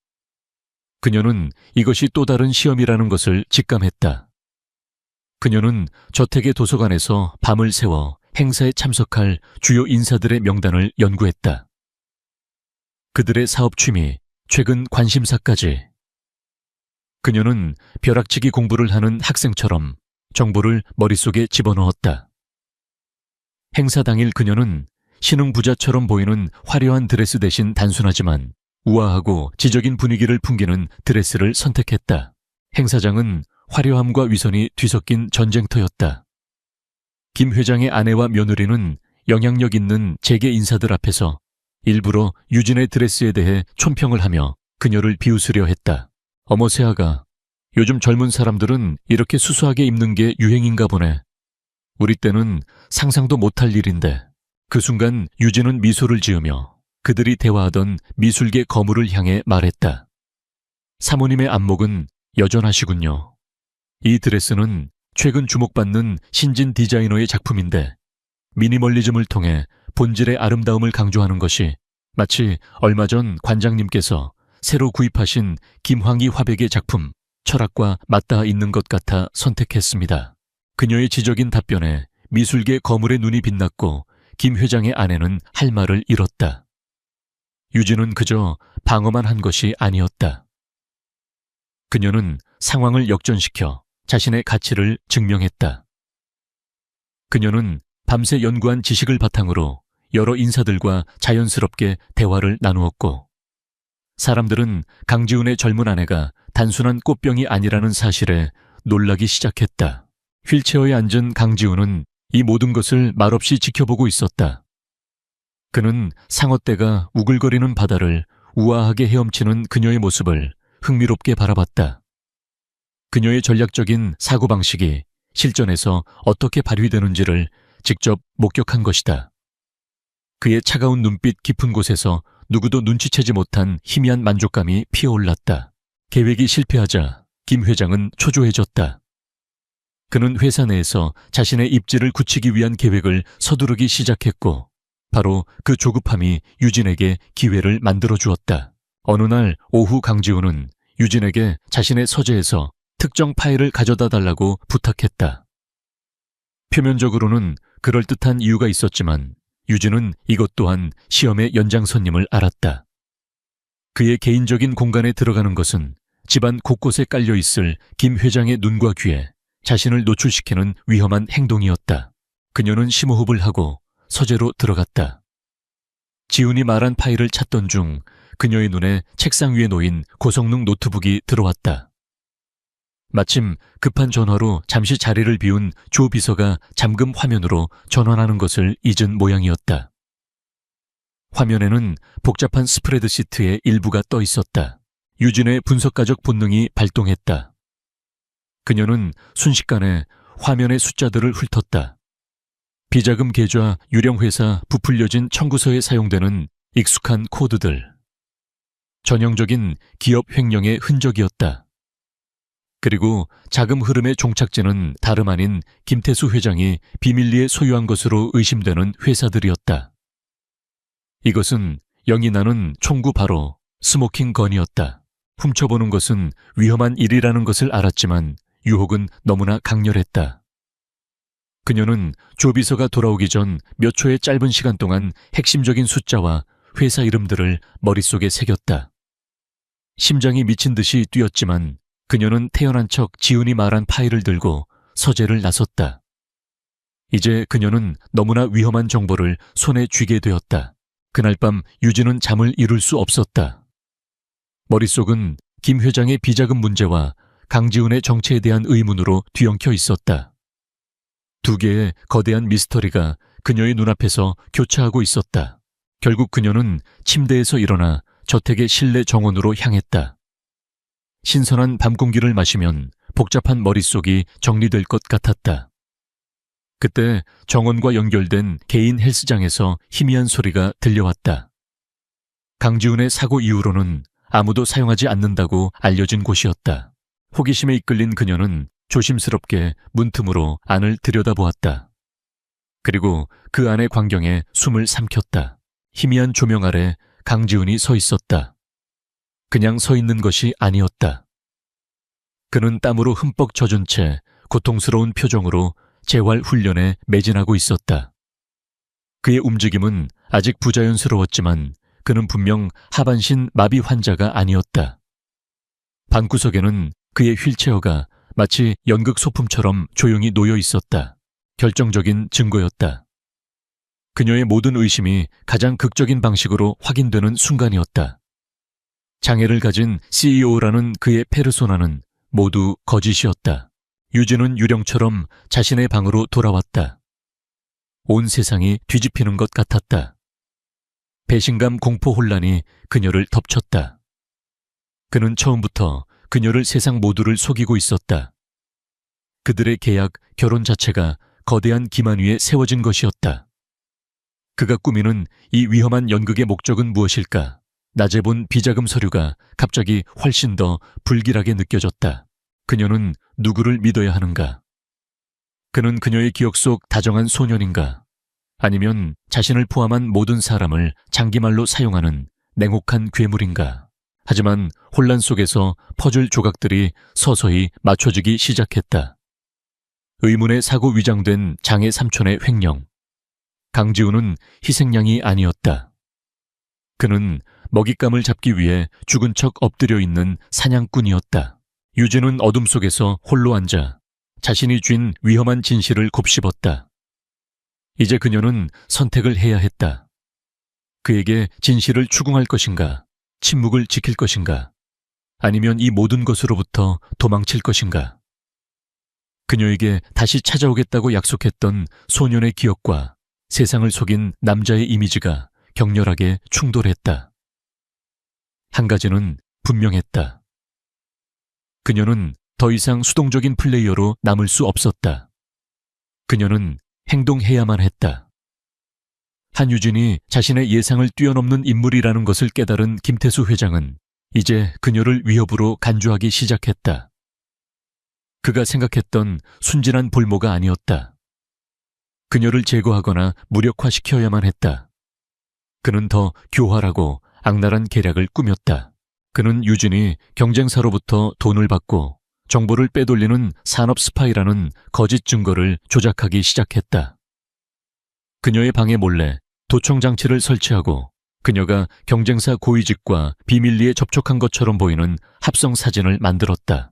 그녀는 이것이 또 다른 시험이라는 것을 직감했다. 그녀는 저택의 도서관에서 밤을 새워 행사에 참석할 주요 인사들의 명단을 연구했다. 그들의 사업 취미, 최근 관심사까지. 그녀는 벼락치기 공부를 하는 학생처럼 정보를 머릿속에 집어넣었다. 행사 당일 그녀는 신흥 부자처럼 보이는 화려한 드레스 대신 단순하지만 우아하고 지적인 분위기를 풍기는 드레스를 선택했다. 행사장은 화려함과 위선이 뒤섞인 전쟁터였다. 김 회장의 아내와 며느리는 영향력 있는 재계 인사들 앞에서 일부러 유진의 드레스에 대해 촌평을 하며 그녀를 비웃으려 했다. 어머 세아가, 요즘 젊은 사람들은 이렇게 수수하게 입는 게 유행인가 보네. 우리 때는 상상도 못할 일인데. 그 순간 유진은 미소를 지으며 그들이 대화하던 미술계 거물을 향해 말했다. 사모님의 안목은 여전하시군요. 이 드레스는 최근 주목받는 신진 디자이너의 작품인데 미니멀리즘을 통해 본질의 아름다움을 강조하는 것이 마치 얼마 전 관장님께서 새로 구입하신 김황희 화백의 작품 철학과 맞닿아 있는 것 같아 선택했습니다. 그녀의 지적인 답변에 미술계 거물의 눈이 빛났고 김 회장의 아내는 할 말을 잃었다. 유진은 그저 방어만 한 것이 아니었다. 그녀는 상황을 역전시켜 자신의 가치를 증명했다. 그녀는 밤새 연구한 지식을 바탕으로 여러 인사들과 자연스럽게 대화를 나누었고 사람들은 강지훈의 젊은 아내가 단순한 꽃병이 아니라는 사실에 놀라기 시작했다. 휠체어에 앉은 강지훈은 이 모든 것을 말없이 지켜보고 있었다. 그는 상어떼가 우글거리는 바다를 우아하게 헤엄치는 그녀의 모습을 흥미롭게 바라봤다. 그녀의 전략적인 사고방식이 실전에서 어떻게 발휘되는지를 직접 목격한 것이다. 그의 차가운 눈빛 깊은 곳에서 누구도 눈치채지 못한 희미한 만족감이 피어올랐다. 계획이 실패하자 김 회장은 초조해졌다. 그는 회사 내에서 자신의 입지를 굳히기 위한 계획을 서두르기 시작했고 바로 그 조급함이 유진에게 기회를 만들어 주었다. 어느 날 오후 강지훈은 유진에게 자신의 서재에서 특정 파일을 가져다 달라고 부탁했다. 표면적으로는 그럴듯한 이유가 있었지만 유진은 이것 또한 시험의 연장선임을 알았다. 그의 개인적인 공간에 들어가는 것은 집안 곳곳에 깔려 있을 김 회장의 눈과 귀에 자신을 노출시키는 위험한 행동이었다. 그녀는 심호흡을 하고 서재로 들어갔다. 지훈이 말한 파일을 찾던 중 그녀의 눈에 책상 위에 놓인 고성능 노트북이 들어왔다. 마침 급한 전화로 잠시 자리를 비운 조 비서가 잠금 화면으로 전환하는 것을 잊은 모양이었다. 화면에는 복잡한 스프레드시트의 일부가 떠 있었다. 유진의 분석가적 본능이 발동했다. 그녀는 순식간에 화면의 숫자들을 훑었다. 비자금 계좌 유령회사 부풀려진 청구서에 사용되는 익숙한 코드들. 전형적인 기업 횡령의 흔적이었다. 그리고 자금 흐름의 종착지는 다름 아닌 김태수 회장이 비밀리에 소유한 것으로 의심되는 회사들이었다. 이것은 영이 나는 총구 바로 스모킹 건이었다. 훔쳐보는 것은 위험한 일이라는 것을 알았지만 유혹은 너무나 강렬했다. 그녀는 조 비서가 돌아오기 전 몇 초의 짧은 시간 동안 핵심적인 숫자와 회사 이름들을 머릿속에 새겼다. 심장이 미친 듯이 뛰었지만 그녀는 태연한 척 지훈이 말한 파일을 들고 서재를 나섰다. 이제 그녀는 너무나 위험한 정보를 손에 쥐게 되었다. 그날 밤 유진은 잠을 이룰 수 없었다. 머릿속은 김 회장의 비자금 문제와 강지훈의 정체에 대한 의문으로 뒤엉켜 있었다. 두 개의 거대한 미스터리가 그녀의 눈앞에서 교차하고 있었다. 결국 그녀는 침대에서 일어나 저택의 실내 정원으로 향했다. 신선한 밤 공기를 마시면 복잡한 머릿속이 정리될 것 같았다. 그때 정원과 연결된 개인 헬스장에서 희미한 소리가 들려왔다. 강지훈의 사고 이후로는 아무도 사용하지 않는다고 알려진 곳이었다. 호기심에 이끌린 그녀는 조심스럽게 문틈으로 안을 들여다보았다. 그리고 그 안의 광경에 숨을 삼켰다. 희미한 조명 아래 강지훈이 서 있었다. 그냥 서 있는 것이 아니었다. 그는 땀으로 흠뻑 젖은 채 고통스러운 표정으로 재활 훈련에 매진하고 있었다. 그의 움직임은 아직 부자연스러웠지만 그는 분명 하반신 마비 환자가 아니었다. 방구석에는 그의 휠체어가 마치 연극 소품처럼 조용히 놓여 있었다. 결정적인 증거였다. 그녀의 모든 의심이 가장 극적인 방식으로 확인되는 순간이었다. 장애를 가진 CEO라는 그의 페르소나는 모두 거짓이었다. 유진은 유령처럼 자신의 방으로 돌아왔다. 온 세상이 뒤집히는 것 같았다. 배신감 공포 혼란이 그녀를 덮쳤다. 그는 처음부터 그녀를 세상 모두를 속이고 있었다. 그들의 계약, 결혼 자체가 거대한 기만 위에 세워진 것이었다. 그가 꾸미는 이 위험한 연극의 목적은 무엇일까? 낮에 본 비자금 서류가 갑자기 훨씬 더 불길하게 느껴졌다. 그녀는 누구를 믿어야 하는가? 그는 그녀의 기억 속 다정한 소년인가? 아니면 자신을 포함한 모든 사람을 장기말로 사용하는 냉혹한 괴물인가? 하지만 혼란 속에서 퍼즐 조각들이 서서히 맞춰지기 시작했다. 의문의 사고 위장된 장애 삼촌의 횡령. 강지훈은 희생양이 아니었다. 그는 먹잇감을 잡기 위해 죽은 척 엎드려 있는 사냥꾼이었다. 유진은 어둠 속에서 홀로 앉아 자신이 쥔 위험한 진실을 곱씹었다. 이제 그녀는 선택을 해야 했다. 그에게 진실을 추궁할 것인가? 침묵을 지킬 것인가? 아니면 이 모든 것으로부터 도망칠 것인가? 그녀에게 다시 찾아오겠다고 약속했던 소년의 기억과 세상을 속인 남자의 이미지가 격렬하게 충돌했다. 한 가지는 분명했다. 그녀는 더 이상 수동적인 플레이어로 남을 수 없었다. 그녀는 행동해야만 했다. 한유진이 자신의 예상을 뛰어넘는 인물이라는 것을 깨달은 김태수 회장은 이제 그녀를 위협으로 간주하기 시작했다. 그가 생각했던 순진한 볼모가 아니었다. 그녀를 제거하거나 무력화시켜야만 했다. 그는 더 교활하고 악랄한 계략을 꾸몄다. 그는 유진이 경쟁사로부터 돈을 받고 정보를 빼돌리는 산업 스파이라는 거짓 증거를 조작하기 시작했다. 그녀의 방에 몰래 도청 장치를 설치하고 그녀가 경쟁사 고위직과 비밀리에 접촉한 것처럼 보이는 합성 사진을 만들었다.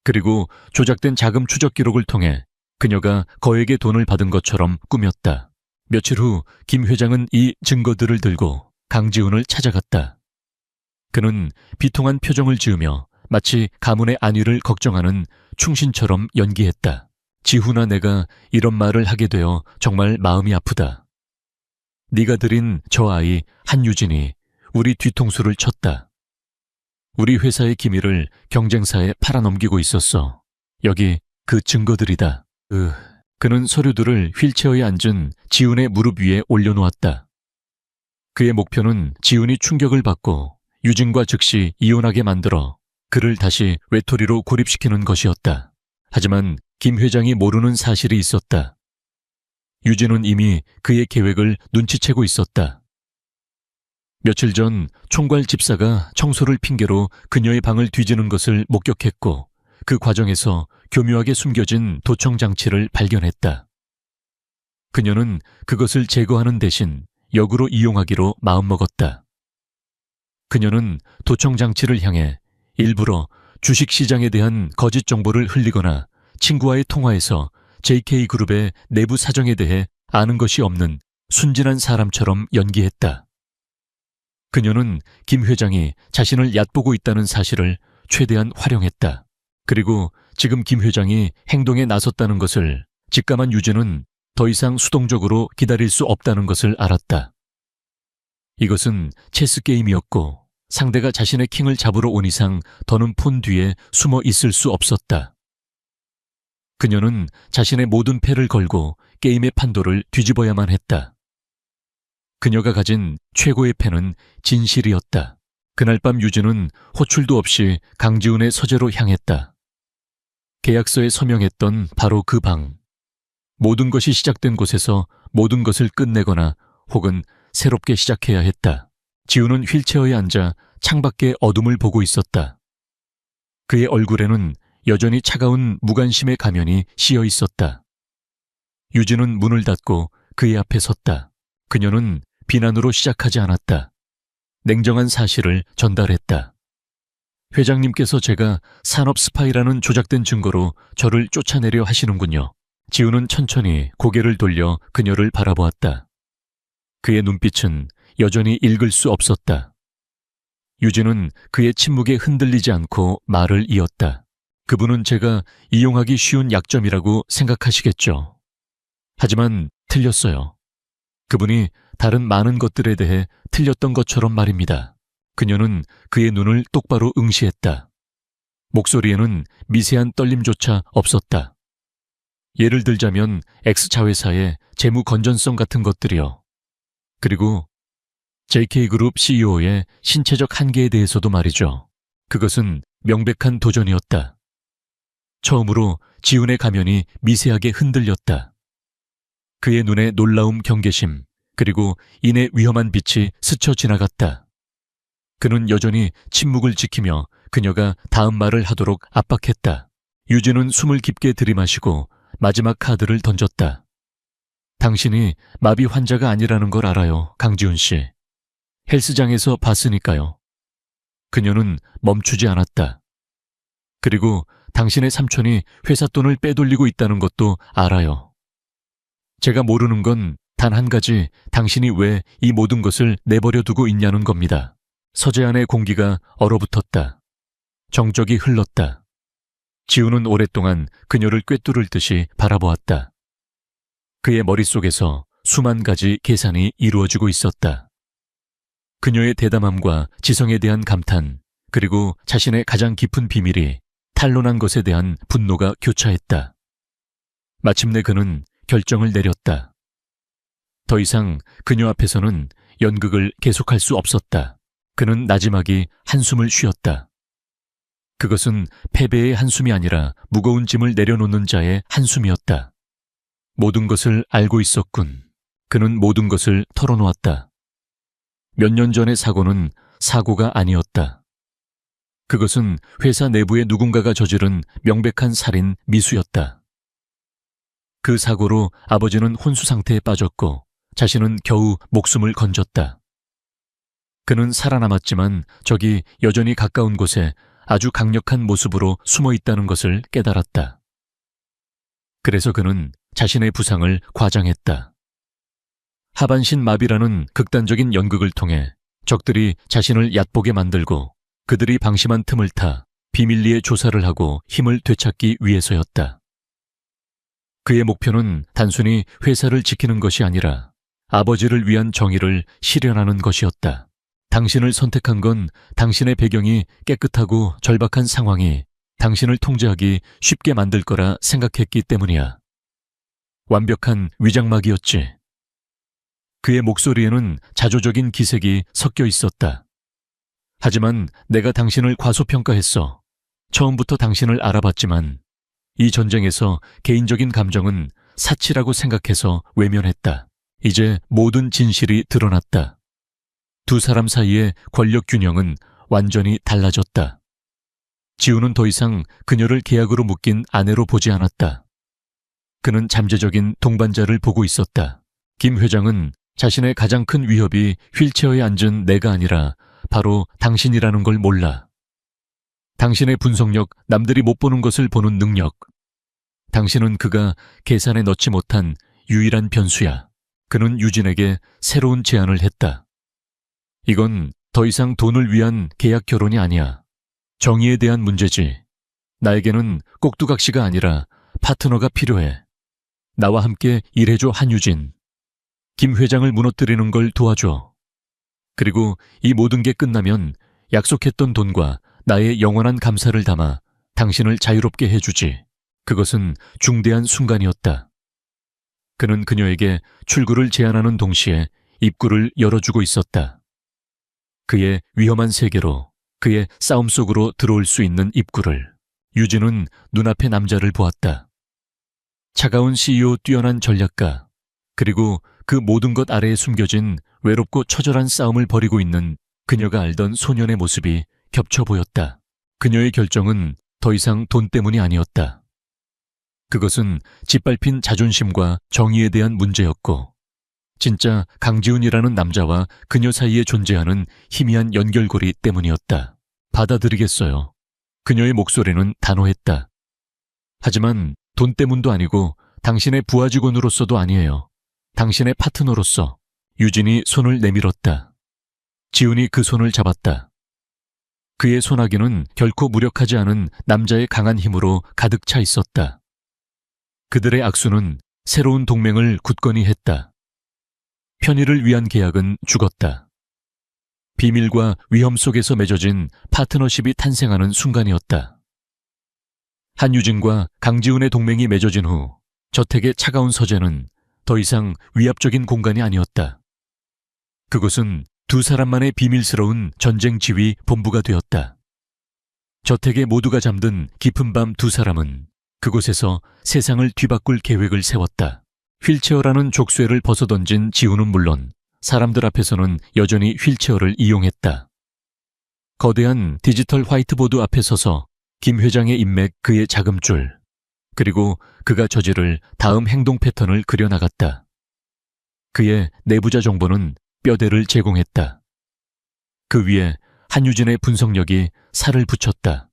그리고 조작된 자금 추적 기록을 통해 그녀가 거액의 돈을 받은 것처럼 꾸몄다. 며칠 후 김 회장은 이 증거들을 들고 강지훈을 찾아갔다. 그는 비통한 표정을 지으며 마치 가문의 안위를 걱정하는 충신처럼 연기했다. 지훈아, 내가 이런 말을 하게 되어 정말 마음이 아프다. 네가 들인 저 아이 한유진이 우리 뒤통수를 쳤다. 우리 회사의 기밀을 경쟁사에 팔아넘기고 있었어. 여기 그 증거들이다. 그는 서류들을 휠체어에 앉은 지훈의 무릎 위에 올려놓았다. 그의 목표는 지훈이 충격을 받고 유진과 즉시 이혼하게 만들어 그를 다시 외톨이로 고립시키는 것이었다. 하지만 김 회장이 모르는 사실이 있었다. 유진은 이미 그의 계획을 눈치채고 있었다. 며칠 전 총괄 집사가 청소를 핑계로 그녀의 방을 뒤지는 것을 목격했고 그 과정에서 교묘하게 숨겨진 도청 장치를 발견했다. 그녀는 그것을 제거하는 대신 역으로 이용하기로 마음먹었다. 그녀는 도청 장치를 향해 일부러 주식시장에 대한 거짓 정보를 흘리거나 친구와의 통화에서 JK그룹의 내부 사정에 대해 아는 것이 없는 순진한 사람처럼 연기했다. 그녀는 김 회장이 자신을 얕보고 있다는 사실을 최대한 활용했다. 그리고 지금 김 회장이 행동에 나섰다는 것을 직감한 유진은 더 이상 수동적으로 기다릴 수 없다는 것을 알았다. 이것은 체스 게임이었고 상대가 자신의 킹을 잡으러 온 이상 더는 폰 뒤에 숨어 있을 수 없었다. 그녀는 자신의 모든 패를 걸고 게임의 판도를 뒤집어야만 했다. 그녀가 가진 최고의 패는 진실이었다. 그날 밤 유진은 호출도 없이 강지훈의 서재로 향했다. 계약서에 서명했던 바로 그 방. 모든 것이 시작된 곳에서 모든 것을 끝내거나 혹은 새롭게 시작해야 했다. 지훈은 휠체어에 앉아 창밖의 어둠을 보고 있었다. 그의 얼굴에는 여전히 차가운 무관심의 가면이 씌어 있었다. 유진은 문을 닫고 그의 앞에 섰다. 그녀는 비난으로 시작하지 않았다. 냉정한 사실을 전달했다. 회장님께서 제가 산업 스파이라는 조작된 증거로 저를 쫓아내려 하시는군요. 지훈은 천천히 고개를 돌려 그녀를 바라보았다. 그의 눈빛은 여전히 읽을 수 없었다. 유진은 그의 침묵에 흔들리지 않고 말을 이었다. 그분은 제가 이용하기 쉬운 약점이라고 생각하시겠죠. 하지만 틀렸어요. 그분이 다른 많은 것들에 대해 틀렸던 것처럼 말입니다. 그녀는 그의 눈을 똑바로 응시했다. 목소리에는 미세한 떨림조차 없었다. 예를 들자면 X자회사의 재무 건전성 같은 것들이요. 그리고 JK그룹 CEO의 신체적 한계에 대해서도 말이죠. 그것은 명백한 도전이었다. 처음으로 지훈의 가면이 미세하게 흔들렸다. 그의 눈에 놀라움, 경계심, 그리고 이내 위험한 빛이 스쳐 지나갔다. 그는 여전히 침묵을 지키며 그녀가 다음 말을 하도록 압박했다. 유진은 숨을 깊게 들이마시고 마지막 카드를 던졌다. 당신이 마비 환자가 아니라는 걸 알아요, 강지훈 씨. 헬스장에서 봤으니까요. 그녀는 멈추지 않았다. 그리고 당신의 삼촌이 회사 돈을 빼돌리고 있다는 것도 알아요. 제가 모르는 건 단 한 가지, 당신이 왜 이 모든 것을 내버려 두고 있냐는 겁니다. 서재 안의 공기가 얼어붙었다. 정적이 흘렀다. 지우는 오랫동안 그녀를 꿰뚫을 듯이 바라보았다. 그의 머릿속에서 수만 가지 계산이 이루어지고 있었다. 그녀의 대담함과 지성에 대한 감탄, 그리고 자신의 가장 깊은 비밀이 탄로난 것에 대한 분노가 교차했다. 마침내 그는 결정을 내렸다. 더 이상 그녀 앞에서는 연극을 계속할 수 없었다. 그는 나지막이 한숨을 쉬었다. 그것은 패배의 한숨이 아니라 무거운 짐을 내려놓는 자의 한숨이었다. 모든 것을 알고 있었군. 그는 모든 것을 털어놓았다. 몇 년 전의 사고는 사고가 아니었다. 그것은 회사 내부의 누군가가 저지른 명백한 살인 미수였다. 그 사고로 아버지는 혼수 상태에 빠졌고 자신은 겨우 목숨을 건졌다. 그는 살아남았지만 저기 여전히 가까운 곳에 아주 강력한 모습으로 숨어 있다는 것을 깨달았다. 그래서 그는 자신의 부상을 과장했다. 하반신 마비라는 극단적인 연극을 통해 적들이 자신을 얕보게 만들고 그들이 방심한 틈을 타 비밀리에 조사를 하고 힘을 되찾기 위해서였다. 그의 목표는 단순히 회사를 지키는 것이 아니라 아버지를 위한 정의를 실현하는 것이었다. 당신을 선택한 건 당신의 배경이 깨끗하고 절박한 상황이 당신을 통제하기 쉽게 만들 거라 생각했기 때문이야. 완벽한 위장막이었지. 그의 목소리에는 자조적인 기색이 섞여 있었다. 하지만 내가 당신을 과소평가했어. 처음부터 당신을 알아봤지만 이 전쟁에서 개인적인 감정은 사치라고 생각해서 외면했다. 이제 모든 진실이 드러났다. 두 사람 사이의 권력 균형은 완전히 달라졌다. 지우는 더 이상 그녀를 계약으로 묶인 아내로 보지 않았다. 그는 잠재적인 동반자를 보고 있었다. 김 회장은 자신의 가장 큰 위협이 휠체어에 앉은 내가 아니라 바로 당신이라는 걸 몰라. 당신의 분석력, 남들이 못 보는 것을 보는 능력. 당신은 그가 계산에 넣지 못한 유일한 변수야. 그는 유진에게 새로운 제안을 했다. 이건 더 이상 돈을 위한 계약 결혼이 아니야. 정의에 대한 문제지. 나에게는 꼭두각시가 아니라 파트너가 필요해. 나와 함께 일해줘, 한유진. 김 회장을 무너뜨리는 걸 도와줘. 그리고 이 모든 게 끝나면 약속했던 돈과 나의 영원한 감사를 담아 당신을 자유롭게 해주지. 그것은 중대한 순간이었다. 그는 그녀에게 출구를 제안하는 동시에 입구를 열어주고 있었다. 그의 위험한 세계로, 그의 싸움 속으로 들어올 수 있는 입구를. 유진은 눈앞의 남자를 보았다. 차가운 CEO, 뛰어난 전략가, 그리고 그 모든 것 아래에 숨겨진 외롭고 처절한 싸움을 벌이고 있는 그녀가 알던 소년의 모습이 겹쳐 보였다. 그녀의 결정은 더 이상 돈 때문이 아니었다. 그것은 짓밟힌 자존심과 정의에 대한 문제였고, 진짜 강지훈이라는 남자와 그녀 사이에 존재하는 희미한 연결고리 때문이었다. 받아들이겠어요. 그녀의 목소리는 단호했다. 하지만 돈 때문도 아니고 당신의 부하 직원으로서도 아니에요. 당신의 파트너로서. 유진이 손을 내밀었다. 지훈이 그 손을 잡았다. 그의 손아귀는 결코 무력하지 않은 남자의 강한 힘으로 가득 차 있었다. 그들의 악수는 새로운 동맹을 굳건히 했다. 편의를 위한 계약은 죽었다. 비밀과 위험 속에서 맺어진 파트너십이 탄생하는 순간이었다. 한유진과 강지훈의 동맹이 맺어진 후 저택의 차가운 서재는 더 이상 위압적인 공간이 아니었다. 그곳은 두 사람만의 비밀스러운 전쟁 지휘 본부가 되었다. 저택에 모두가 잠든 깊은 밤 두 사람은 그곳에서 세상을 뒤바꿀 계획을 세웠다. 휠체어라는 족쇄를 벗어던진 지훈은 물론 사람들 앞에서는 여전히 휠체어를 이용했다. 거대한 디지털 화이트보드 앞에 서서 김 회장의 인맥, 그의 자금줄, 그리고 그가 저지를 다음 행동 패턴을 그려나갔다. 그의 내부자 정보는 뼈대를 제공했다. 그 위에 한유진의 분석력이 살을 붙였다.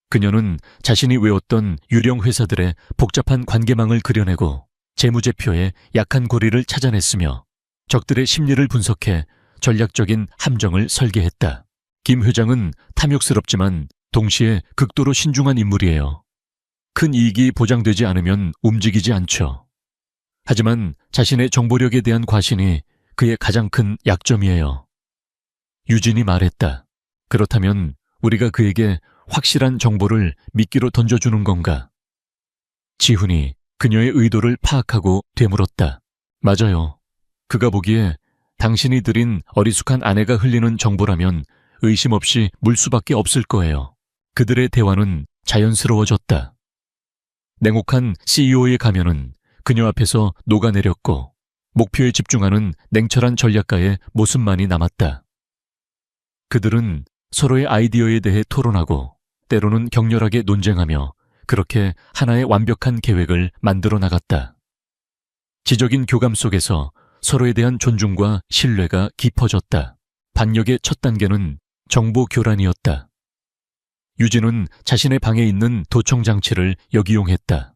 그녀는 자신이 외웠던 유령 회사들의 복잡한 관계망을 그려내고 재무제표의 약한 고리를 찾아냈으며 적들의 심리를 분석해 전략적인 함정을 설계했다. 김 회장은 탐욕스럽지만 동시에 극도로 신중한 인물이에요. 큰 이익이 보장되지 않으면 움직이지 않죠. 하지만 자신의 정보력에 대한 과신이 그의 가장 큰 약점이에요. 유진이 말했다. 그렇다면 우리가 그에게 확실한 정보를 미끼로 던져주는 건가? 지훈이 그녀의 의도를 파악하고 되물었다. 맞아요. 그가 보기에 당신이 들인 어리숙한 아내가 흘리는 정보라면 의심 없이 물 수밖에 없을 거예요. 그들의 대화는 자연스러워졌다. 냉혹한 CEO의 가면은 그녀 앞에서 녹아내렸고 목표에 집중하는 냉철한 전략가의 모습만이 남았다. 그들은 서로의 아이디어에 대해 토론하고 때로는 격렬하게 논쟁하며 그렇게 하나의 완벽한 계획을 만들어 나갔다. 지적인 교감 속에서 서로에 대한 존중과 신뢰가 깊어졌다. 반역의 첫 단계는 정보 교란이었다. 유진은 자신의 방에 있는 도청 장치를 역이용했다.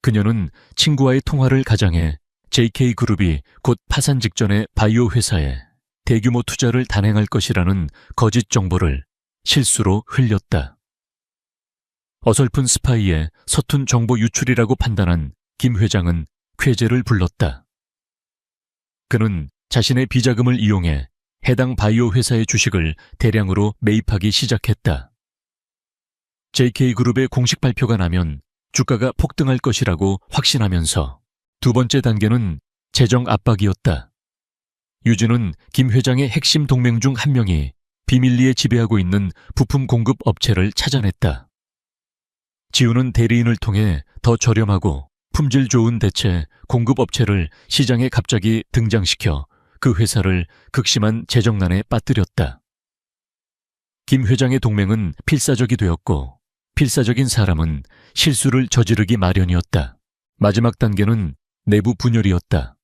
그녀는 친구와의 통화를 가장해 JK그룹이 곧 파산 직전의 바이오 회사에 대규모 투자를 단행할 것이라는 거짓 정보를 실수로 흘렸다. 어설픈 스파이의 서툰 정보 유출이라고 판단한 김 회장은 쾌재를 불렀다. 그는 자신의 비자금을 이용해 해당 바이오 회사의 주식을 대량으로 매입하기 시작했다. JK그룹의 공식 발표가 나면 주가가 폭등할 것이라고 확신하면서 두 번째 단계는 재정 압박이었다. 유진은 김 회장의 핵심 동맹 중 한 명이 비밀리에 지배하고 있는 부품 공급 업체를 찾아냈다. 지우는 대리인을 통해 더 저렴하고 품질 좋은 대체 공급 업체를 시장에 갑자기 등장시켜 그 회사를 극심한 재정난에 빠뜨렸다. 김 회장의 동맹은 필사적이 되었고 필사적인 사람은 실수를 저지르기 마련이었다. 마지막 단계는 내부 분열이었다.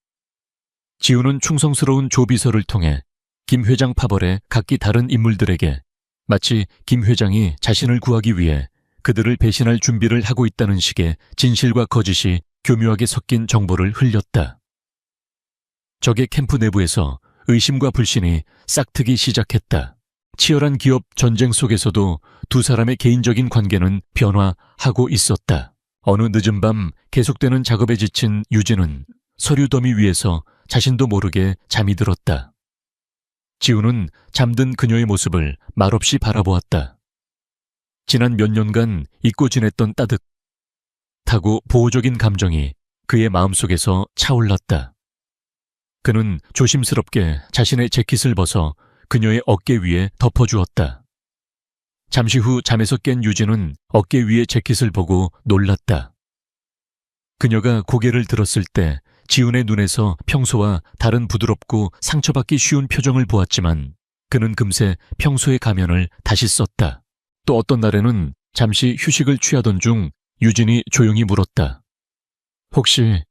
지우는 충성스러운 조비서를 통해 김 회장 파벌의 각기 다른 인물들에게 마치 김 회장이 자신을 구하기 위해 그들을 배신할 준비를 하고 있다는 식의 진실과 거짓이 교묘하게 섞인 정보를 흘렸다. 적의 캠프 내부에서 의심과 불신이 싹트기 시작했다. 치열한 기업 전쟁 속에서도 두 사람의 개인적인 관계는 변화하고 있었다. 어느 늦은 밤 계속되는 작업에 지친 유진은 서류 더미 위에서 자신도 모르게 잠이 들었다. 지우는 잠든 그녀의 모습을 말없이 바라보았다. 지난 몇 년간 잊고 지냈던 따뜻하고 보호적인 감정이 그의 마음속에서 차올랐다. 그는 조심스럽게 자신의 재킷을 벗어 그녀의 어깨 위에 덮어주었다. 잠시 후 잠에서 깬 유진은 어깨 위의 재킷을 보고 놀랐다. 그녀가 고개를 들었을 때 지훈의 눈에서 평소와 다른 부드럽고 상처받기 쉬운 표정을 보았지만 그는 금세 평소의 가면을 다시 썼다. 또 어떤 날에는 잠시 휴식을 취하던 중 유진이 조용히 물었다. 혹시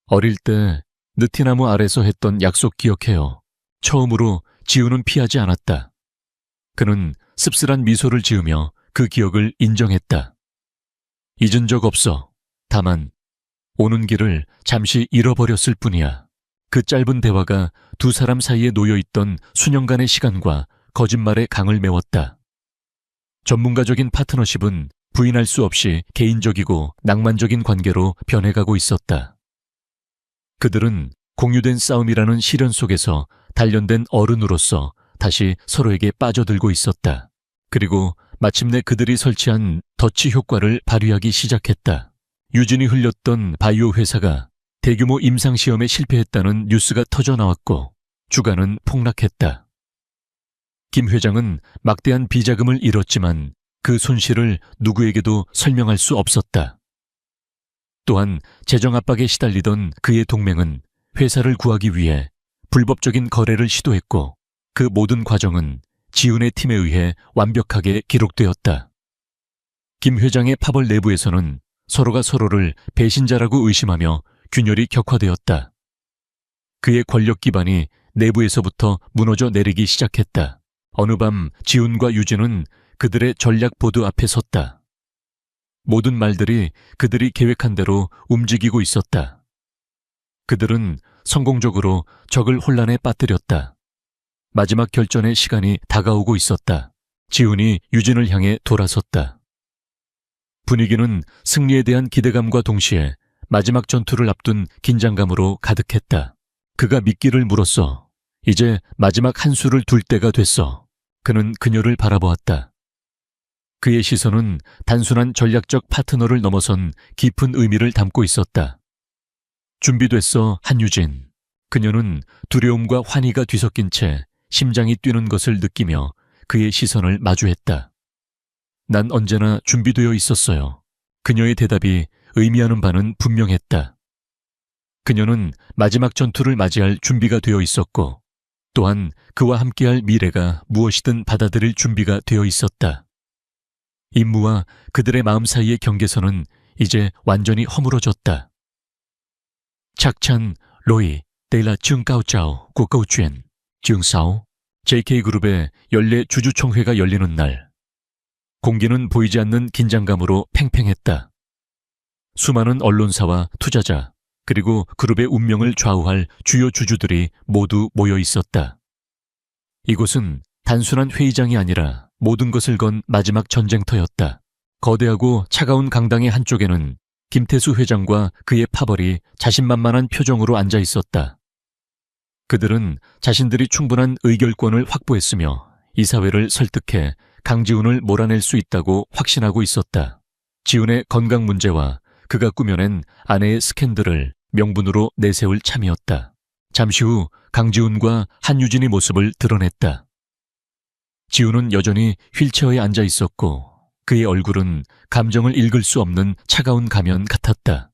어릴 때 느티나무 아래서 했던 약속 기억해요? 처음으로 지훈은 피하지 않았다. 그는 씁쓸한 미소를 지으며 그 기억을 인정했다. 잊은 적 없어. 다만 오는 길을 잠시 잃어버렸을 뿐이야. 그 짧은 대화가 두 사람 사이에 놓여있던 수년간의 시간과 거짓말의 강을 메웠다. 전문가적인 파트너십은 부인할 수 없이 개인적이고 낭만적인 관계로 변해가고 있었다. 그들은 공유된 싸움이라는 시련 속에서 단련된 어른으로서 다시 서로에게 빠져들고 있었다. 그리고 마침내 그들이 설치한 덫이 효과를 발휘하기 시작했다. 유진이 흘렸던 바이오 회사가 대규모 임상시험에 실패했다는 뉴스가 터져나왔고 주가는 폭락했다. 김 회장은 막대한 비자금을 잃었지만 그 손실을 누구에게도 설명할 수 없었다. 또한 재정 압박에 시달리던 그의 동맹은 회사를 구하기 위해 불법적인 거래를 시도했고 그 모든 과정은 지훈의 팀에 의해 완벽하게 기록되었다. 김 회장의 파벌 내부에서는 서로가 서로를 배신자라고 의심하며 균열이 격화되었다. 그의 권력 기반이 내부에서부터 무너져 내리기 시작했다. 어느 밤 지훈과 유진은 그들의 전략 보드 앞에 섰다. 모든 말들이 그들이 계획한 대로 움직이고 있었다. 그들은 성공적으로 적을 혼란에 빠뜨렸다. 마지막 결전의 시간이 다가오고 있었다. 지훈이 유진을 향해 돌아섰다. 분위기는 승리에 대한 기대감과 동시에 마지막 전투를 앞둔 긴장감으로 가득했다. 그가 미끼를 물었어. 이제 마지막 한 수를 둘 때가 됐어. 그는 그녀를 바라보았다. 그의 시선은 단순한 전략적 파트너를 넘어선 깊은 의미를 담고 있었다. 준비됐어, 한유진. 그녀는 두려움과 환희가 뒤섞인 채 심장이 뛰는 것을 느끼며 그의 시선을 마주했다. 난 언제나 준비되어 있었어요. 그녀의 대답이 의미하는 바는 분명했다. 그녀는 마지막 전투를 맞이할 준비가 되어 있었고, 또한 그와 함께할 미래가 무엇이든 받아들일 준비가 되어 있었다. 임무와 그들의 마음 사이의 경계선은 이제 완전히 허물어졌다. 착찬, 로이, 데일라 증가오짜오, 고거우쥐엔, 증사오, JK그룹의 연례 주주총회가 열리는 날. 공기는 보이지 않는 긴장감으로 팽팽했다. 수많은 언론사와 투자자, 그리고 그룹의 운명을 좌우할 주요 주주들이 모두 모여 있었다. 이곳은 단순한 회의장이 아니라 모든 것을 건 마지막 전쟁터였다. 거대하고 차가운 강당의 한쪽에는 김태수 회장과 그의 파벌이 자신만만한 표정으로 앉아 있었다. 그들은 자신들이 충분한 의결권을 확보했으며 이사회를 설득해 강지훈을 몰아낼 수 있다고 확신하고 있었다. 지훈의 건강 문제와 그가 꾸며낸 아내의 스캔들을 명분으로 내세울 참이었다. 잠시 후 강지훈과 한유진의 모습을 드러냈다. 지훈은 여전히 휠체어에 앉아 있었고 그의 얼굴은 감정을 읽을 수 없는 차가운 가면 같았다.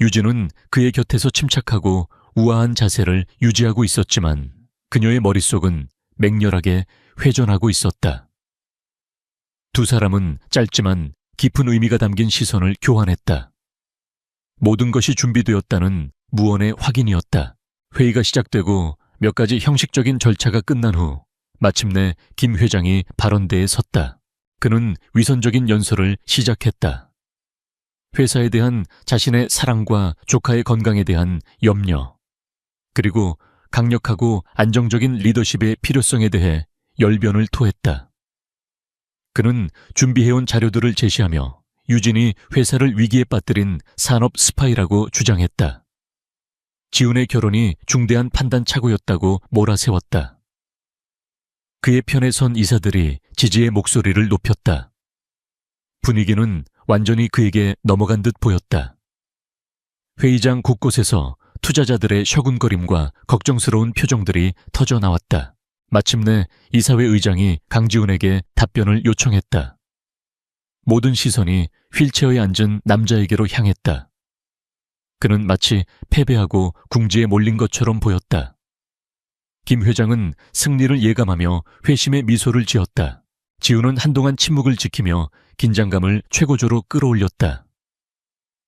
유진은 그의 곁에서 침착하고 우아한 자세를 유지하고 있었지만 그녀의 머릿속은 맹렬하게 회전하고 있었다. 두 사람은 짧지만 깊은 의미가 담긴 시선을 교환했다. 모든 것이 준비되었다는 무언의 확인이었다. 회의가 시작되고 몇 가지 형식적인 절차가 끝난 후 마침내 김 회장이 발언대에 섰다. 그는 위선적인 연설을 시작했다. 회사에 대한 자신의 사랑과 조카의 건강에 대한 염려, 그리고 강력하고 안정적인 리더십의 필요성에 대해 열변을 토했다. 그는 준비해온 자료들을 제시하며 유진이 회사를 위기에 빠뜨린 산업 스파이라고 주장했다. 지훈의 결혼이 중대한 판단 착오였다고 몰아세웠다. 그의 편에 선 이사들이 지지의 목소리를 높였다. 분위기는 완전히 그에게 넘어간 듯 보였다. 회의장 곳곳에서 투자자들의 셔군거림과 걱정스러운 표정들이 터져나왔다. 마침내 이사회 의장이 강지훈에게 답변을 요청했다. 모든 시선이 휠체어에 앉은 남자에게로 향했다. 그는 마치 패배하고 궁지에 몰린 것처럼 보였다. 김 회장은 승리를 예감하며 회심의 미소를 지었다. 지훈은 한동안 침묵을 지키며 긴장감을 최고조로 끌어올렸다.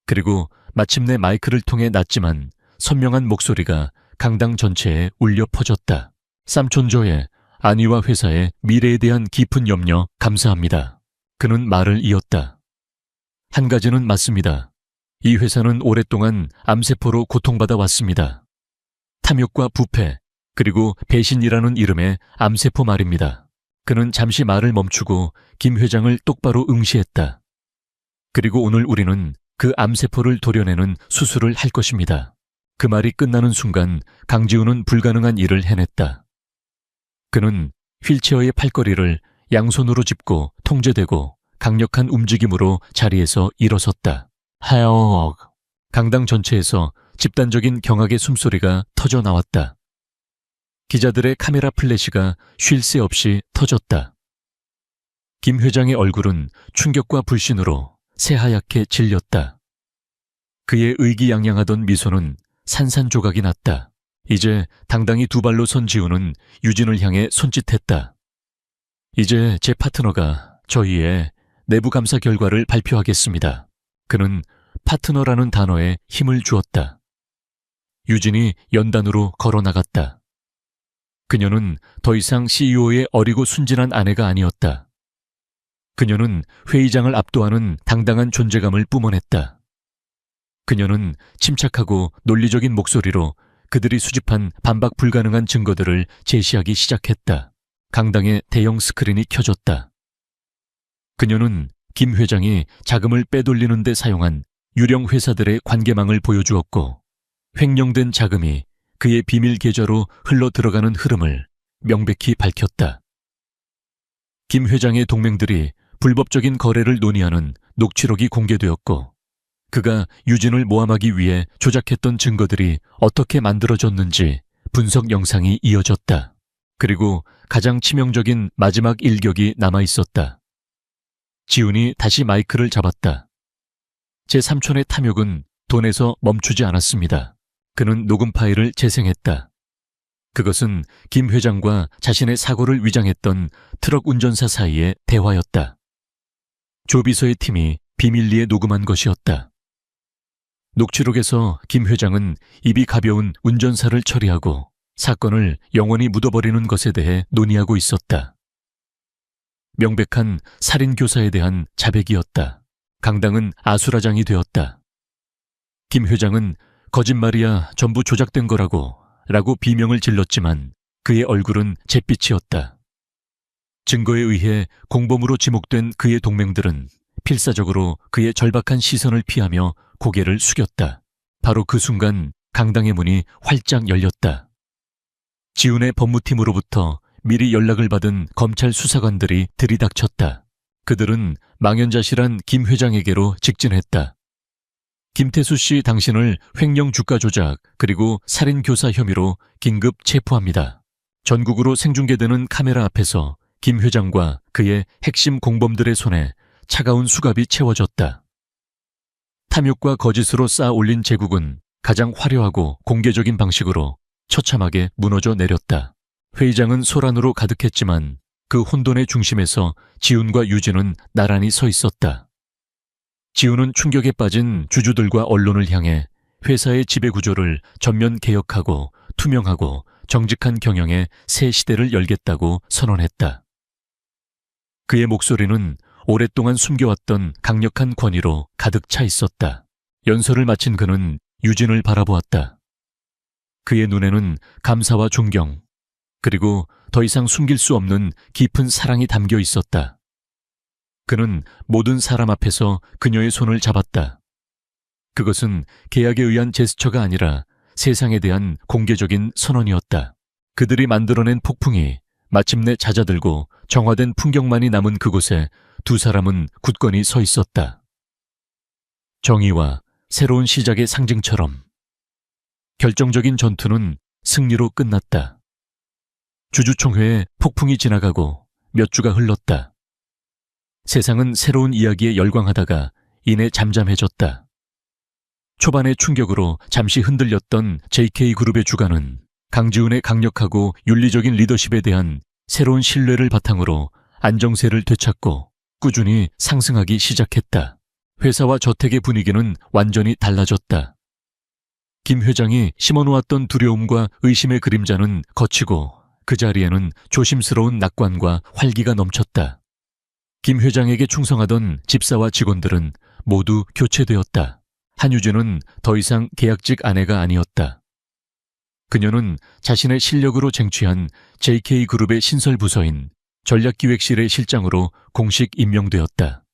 그리고 마침내 마이크를 통해 낮지만 선명한 목소리가 강당 전체에 울려 퍼졌다. 삼촌조의 안위와 회사의 미래에 대한 깊은 염려 감사합니다. 그는 말을 이었다. 한 가지는 맞습니다. 이 회사는 오랫동안 암세포로 고통받아 왔습니다. 탐욕과 부패, 그리고 배신이라는 이름의 암세포 말입니다. 그는 잠시 말을 멈추고 김 회장을 똑바로 응시했다. 그리고 오늘 우리는 그 암세포를 도려내는 수술을 할 것입니다. 그 말이 끝나는 순간 강지훈은 불가능한 일을 해냈다. 그는 휠체어의 팔걸이를 양손으로 짚고 통제되고 강력한 움직임으로 자리에서 일어섰다. 하여억. 강당 전체에서 집단적인 경악의 숨소리가 터져 나왔다. 기자들의 카메라 플래시가 쉴 새 없이 터졌다. 김 회장의 얼굴은 충격과 불신으로 새하얗게 질렸다. 그의 의기양양하던 미소는 산산조각이 났다. 이제 당당히 두 발로 선 지훈은 유진을 향해 손짓했다. 이제 제 파트너가 저희의 내부 감사 결과를 발표하겠습니다. 그는 파트너라는 단어에 힘을 주었다. 유진이 연단으로 걸어나갔다. 그녀는 더 이상 CEO의 어리고 순진한 아내가 아니었다. 그녀는 회의장을 압도하는 당당한 존재감을 뿜어냈다. 그녀는 침착하고 논리적인 목소리로 그들이 수집한 반박 불가능한 증거들을 제시하기 시작했다. 강당에 대형 스크린이 켜졌다. 그녀는 김 회장이 자금을 빼돌리는 데 사용한 유령 회사들의 관계망을 보여주었고, 횡령된 자금이 그의 비밀 계좌로 흘러 들어가는 흐름을 명백히 밝혔다. 김 회장의 동맹들이 불법적인 거래를 논의하는 녹취록이 공개되었고, 그가 유진을 모함하기 위해 조작했던 증거들이 어떻게 만들어졌는지 분석 영상이 이어졌다. 그리고 가장 치명적인 마지막 일격이 남아있었다. 지훈이 다시 마이크를 잡았다. 제 삼촌의 탐욕은 돈에서 멈추지 않았습니다. 그는 녹음 파일을 재생했다. 그것은 김 회장과 자신의 사고를 위장했던 트럭 운전사 사이의 대화였다. 조비서의 팀이 비밀리에 녹음한 것이었다. 녹취록에서 김 회장은 입이 가벼운 운전사를 처리하고 사건을 영원히 묻어버리는 것에 대해 논의하고 있었다. 명백한 살인교사에 대한 자백이었다. 강당은 아수라장이 되었다. 김 회장은 거짓말이야, 전부 조작된 거라고 비명을 질렀지만 그의 얼굴은 잿빛이었다. 증거에 의해 공범으로 지목된 그의 동맹들은 필사적으로 그의 절박한 시선을 피하며 고개를 숙였다. 바로 그 순간 강당의 문이 활짝 열렸다. 지훈의 법무팀으로부터 미리 연락을 받은 검찰 수사관들이 들이닥쳤다. 그들은 망연자실한 김 회장에게로 직진했다. 김태수 씨, 당신을 횡령 주가 조작 그리고 살인교사 혐의로 긴급 체포합니다. 전국으로 생중계되는 카메라 앞에서 김 회장과 그의 핵심 공범들의 손에 차가운 수갑이 채워졌다. 탐욕과 거짓으로 쌓아 올린 제국은 가장 화려하고 공개적인 방식으로 처참하게 무너져 내렸다. 회의장은 소란으로 가득했지만 그 혼돈의 중심에서 지훈과 유진은 나란히 서 있었다. 지훈은 충격에 빠진 주주들과 언론을 향해 회사의 지배구조를 전면 개혁하고 투명하고 정직한 경영의 새 시대를 열겠다고 선언했다. 그의 목소리는 오랫동안 숨겨왔던 강력한 권위로 가득 차 있었다. 연설을 마친 그는 유진을 바라보았다. 그의 눈에는 감사와 존경, 그리고 더 이상 숨길 수 없는 깊은 사랑이 담겨 있었다. 그는 모든 사람 앞에서 그녀의 손을 잡았다. 그것은 계약에 의한 제스처가 아니라 세상에 대한 공개적인 선언이었다. 그들이 만들어낸 폭풍이 마침내 잦아들고 정화된 풍경만이 남은 그곳에 두 사람은 굳건히 서 있었다. 정의와 새로운 시작의 상징처럼. 결정적인 전투는 승리로 끝났다. 주주총회에 폭풍이 지나가고 몇 주가 흘렀다. 세상은 새로운 이야기에 열광하다가 이내 잠잠해졌다. 초반의 충격으로 잠시 흔들렸던 JK그룹의 주가는 강지훈의 강력하고 윤리적인 리더십에 대한 새로운 신뢰를 바탕으로 안정세를 되찾고 꾸준히 상승하기 시작했다. 회사와 저택의 분위기는 완전히 달라졌다. 김 회장이 심어놓았던 두려움과 의심의 그림자는 걷히고 그 자리에는 조심스러운 낙관과 활기가 넘쳤다. 김 회장에게 충성하던 집사와 직원들은 모두 교체되었다. 한유진은 더 이상 계약직 아내가 아니었다. 그녀는 자신의 실력으로 쟁취한 JK그룹의 신설부서인 전략기획실의 실장으로 공식 임명되었다.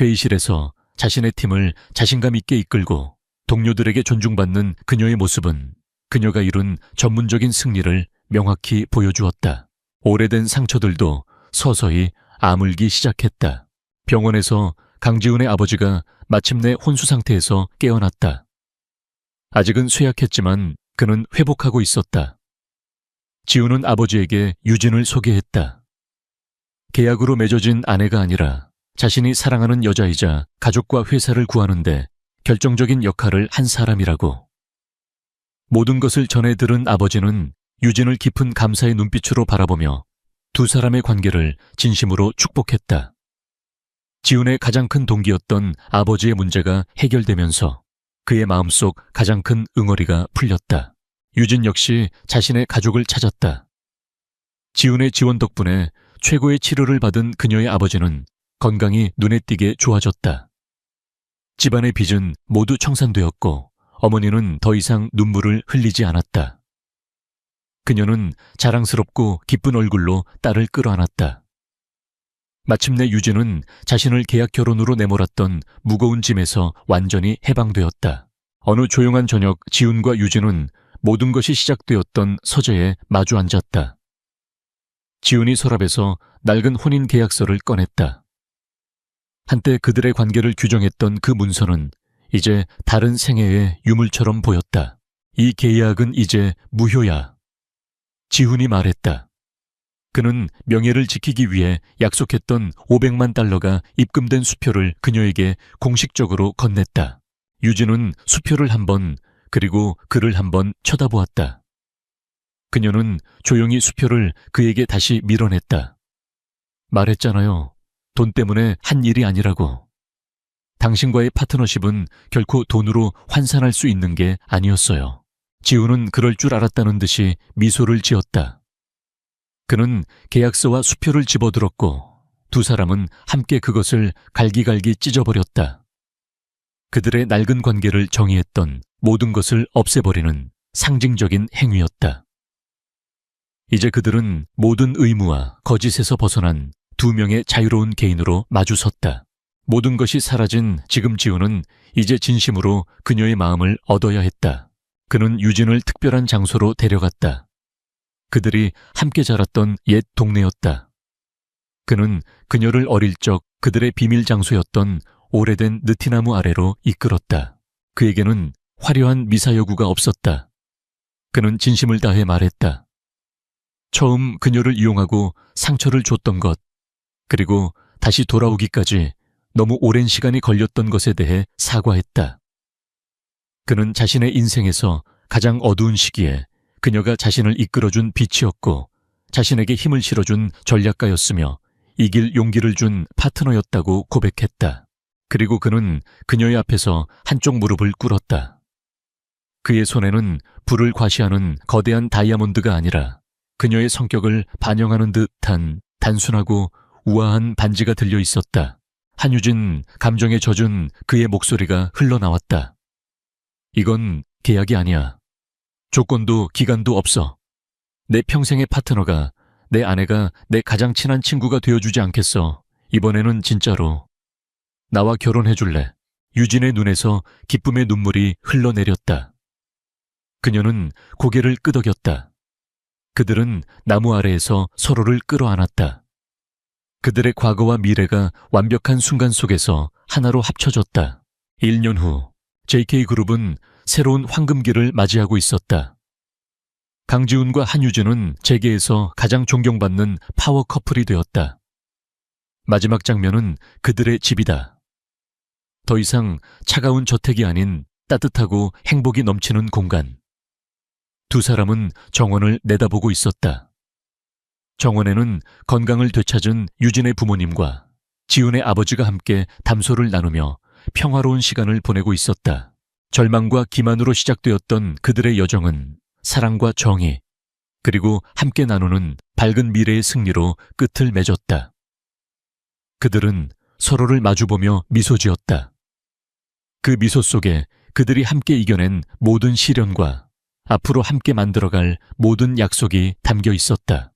회의실에서 자신의 팀을 자신감 있게 이끌고 동료들에게 존중받는 그녀의 모습은 그녀가 이룬 전문적인 승리를 명확히 보여주었다. 오래된 상처들도 서서히 아물기 시작했다. 병원에서 강지훈의 아버지가 마침내 혼수 상태에서 깨어났다. 아직은 쇠약했지만 그는 회복하고 있었다. 지훈은 아버지에게 유진을 소개했다. 계약으로 맺어진 아내가 아니라 자신이 사랑하는 여자이자 가족과 회사를 구하는데 결정적인 역할을 한 사람이라고. 모든 것을 전해 들은 아버지는 유진을 깊은 감사의 눈빛으로 바라보며 두 사람의 관계를 진심으로 축복했다. 지훈의 가장 큰 동기였던 아버지의 문제가 해결되면서 그의 마음속 가장 큰 응어리가 풀렸다. 유진 역시 자신의 가족을 찾았다. 지훈의 지원 덕분에 최고의 치료를 받은 그녀의 아버지는 건강이 눈에 띄게 좋아졌다. 집안의 빚은 모두 청산되었고 어머니는 더 이상 눈물을 흘리지 않았다. 그녀는 자랑스럽고 기쁜 얼굴로 딸을 끌어안았다. 마침내 유진은 자신을 계약 결혼으로 내몰았던 무거운 짐에서 완전히 해방되었다. 어느 조용한 저녁 지훈과 유진은 모든 것이 시작되었던 서재에 마주 앉았다. 지훈이 서랍에서 낡은 혼인 계약서를 꺼냈다. 한때 그들의 관계를 규정했던 그 문서는 이제 다른 생애의 유물처럼 보였다. 이 계약은 이제 무효야. 지훈이 말했다. 그는 명예를 지키기 위해 약속했던 500만 달러가 입금된 수표를 그녀에게 공식적으로 건넸다. 유진은 수표를 한번 그리고 그를 한번 쳐다보았다. 그녀는 조용히 수표를 그에게 다시 밀어냈다. 말했잖아요. 돈 때문에 한 일이 아니라고. 당신과의 파트너십은 결코 돈으로 환산할 수 있는 게 아니었어요. 지훈은 그럴 줄 알았다는 듯이 미소를 지었다. 그는 계약서와 수표를 집어들었고 두 사람은 함께 그것을 갈기갈기 찢어버렸다. 그들의 낡은 관계를 정의했던 모든 것을 없애버리는 상징적인 행위였다. 이제 그들은 모든 의무와 거짓에서 벗어난 두 명의 자유로운 개인으로 마주섰다. 모든 것이 사라진 지금 지훈은 이제 진심으로 그녀의 마음을 얻어야 했다. 그는 유진을 특별한 장소로 데려갔다. 그들이 함께 자랐던 옛 동네였다. 그는 그녀를 어릴 적 그들의 비밀 장소였던 오래된 느티나무 아래로 이끌었다. 그에게는 화려한 미사여구가 없었다. 그는 진심을 다해 말했다. 처음 그녀를 이용하고 상처를 줬던 것, 그리고 다시 돌아오기까지 너무 오랜 시간이 걸렸던 것에 대해 사과했다. 그는 자신의 인생에서 가장 어두운 시기에 그녀가 자신을 이끌어준 빛이었고 자신에게 힘을 실어준 전략가였으며 이길 용기를 준 파트너였다고 고백했다. 그리고 그는 그녀의 앞에서 한쪽 무릎을 꿇었다. 그의 손에는 불을 과시하는 거대한 다이아몬드가 아니라 그녀의 성격을 반영하는 듯한 단순하고 우아한 반지가 들려 있었다. 한유진 감정에 젖은 그의 목소리가 흘러나왔다. 이건 계약이 아니야. 조건도 기간도 없어. 내 평생의 파트너가, 내 아내가 내 가장 친한 친구가 되어주지 않겠어. 이번에는 진짜로. 나와 결혼해줄래? 유진의 눈에서 기쁨의 눈물이 흘러내렸다. 그녀는 고개를 끄덕였다. 그들은 나무 아래에서 서로를 끌어안았다. 그들의 과거와 미래가 완벽한 순간 속에서 하나로 합쳐졌다. 1년 후 JK그룹은 새로운 황금기를 맞이하고 있었다. 강지훈과 한유진은 재계에서 가장 존경받는 파워 커플이 되었다. 마지막 장면은 그들의 집이다. 더 이상 차가운 저택이 아닌 따뜻하고 행복이 넘치는 공간. 두 사람은 정원을 내다보고 있었다. 정원에는 건강을 되찾은 유진의 부모님과 지훈의 아버지가 함께 담소를 나누며 평화로운 시간을 보내고 있었다. 절망과 기만으로 시작되었던 그들의 여정은 사랑과 정의, 그리고 함께 나누는 밝은 미래의 승리로 끝을 맺었다. 그들은 서로를 마주보며 미소 지었다. 그 미소 속에 그들이 함께 이겨낸 모든 시련과 앞으로 함께 만들어갈 모든 약속이 담겨 있었다.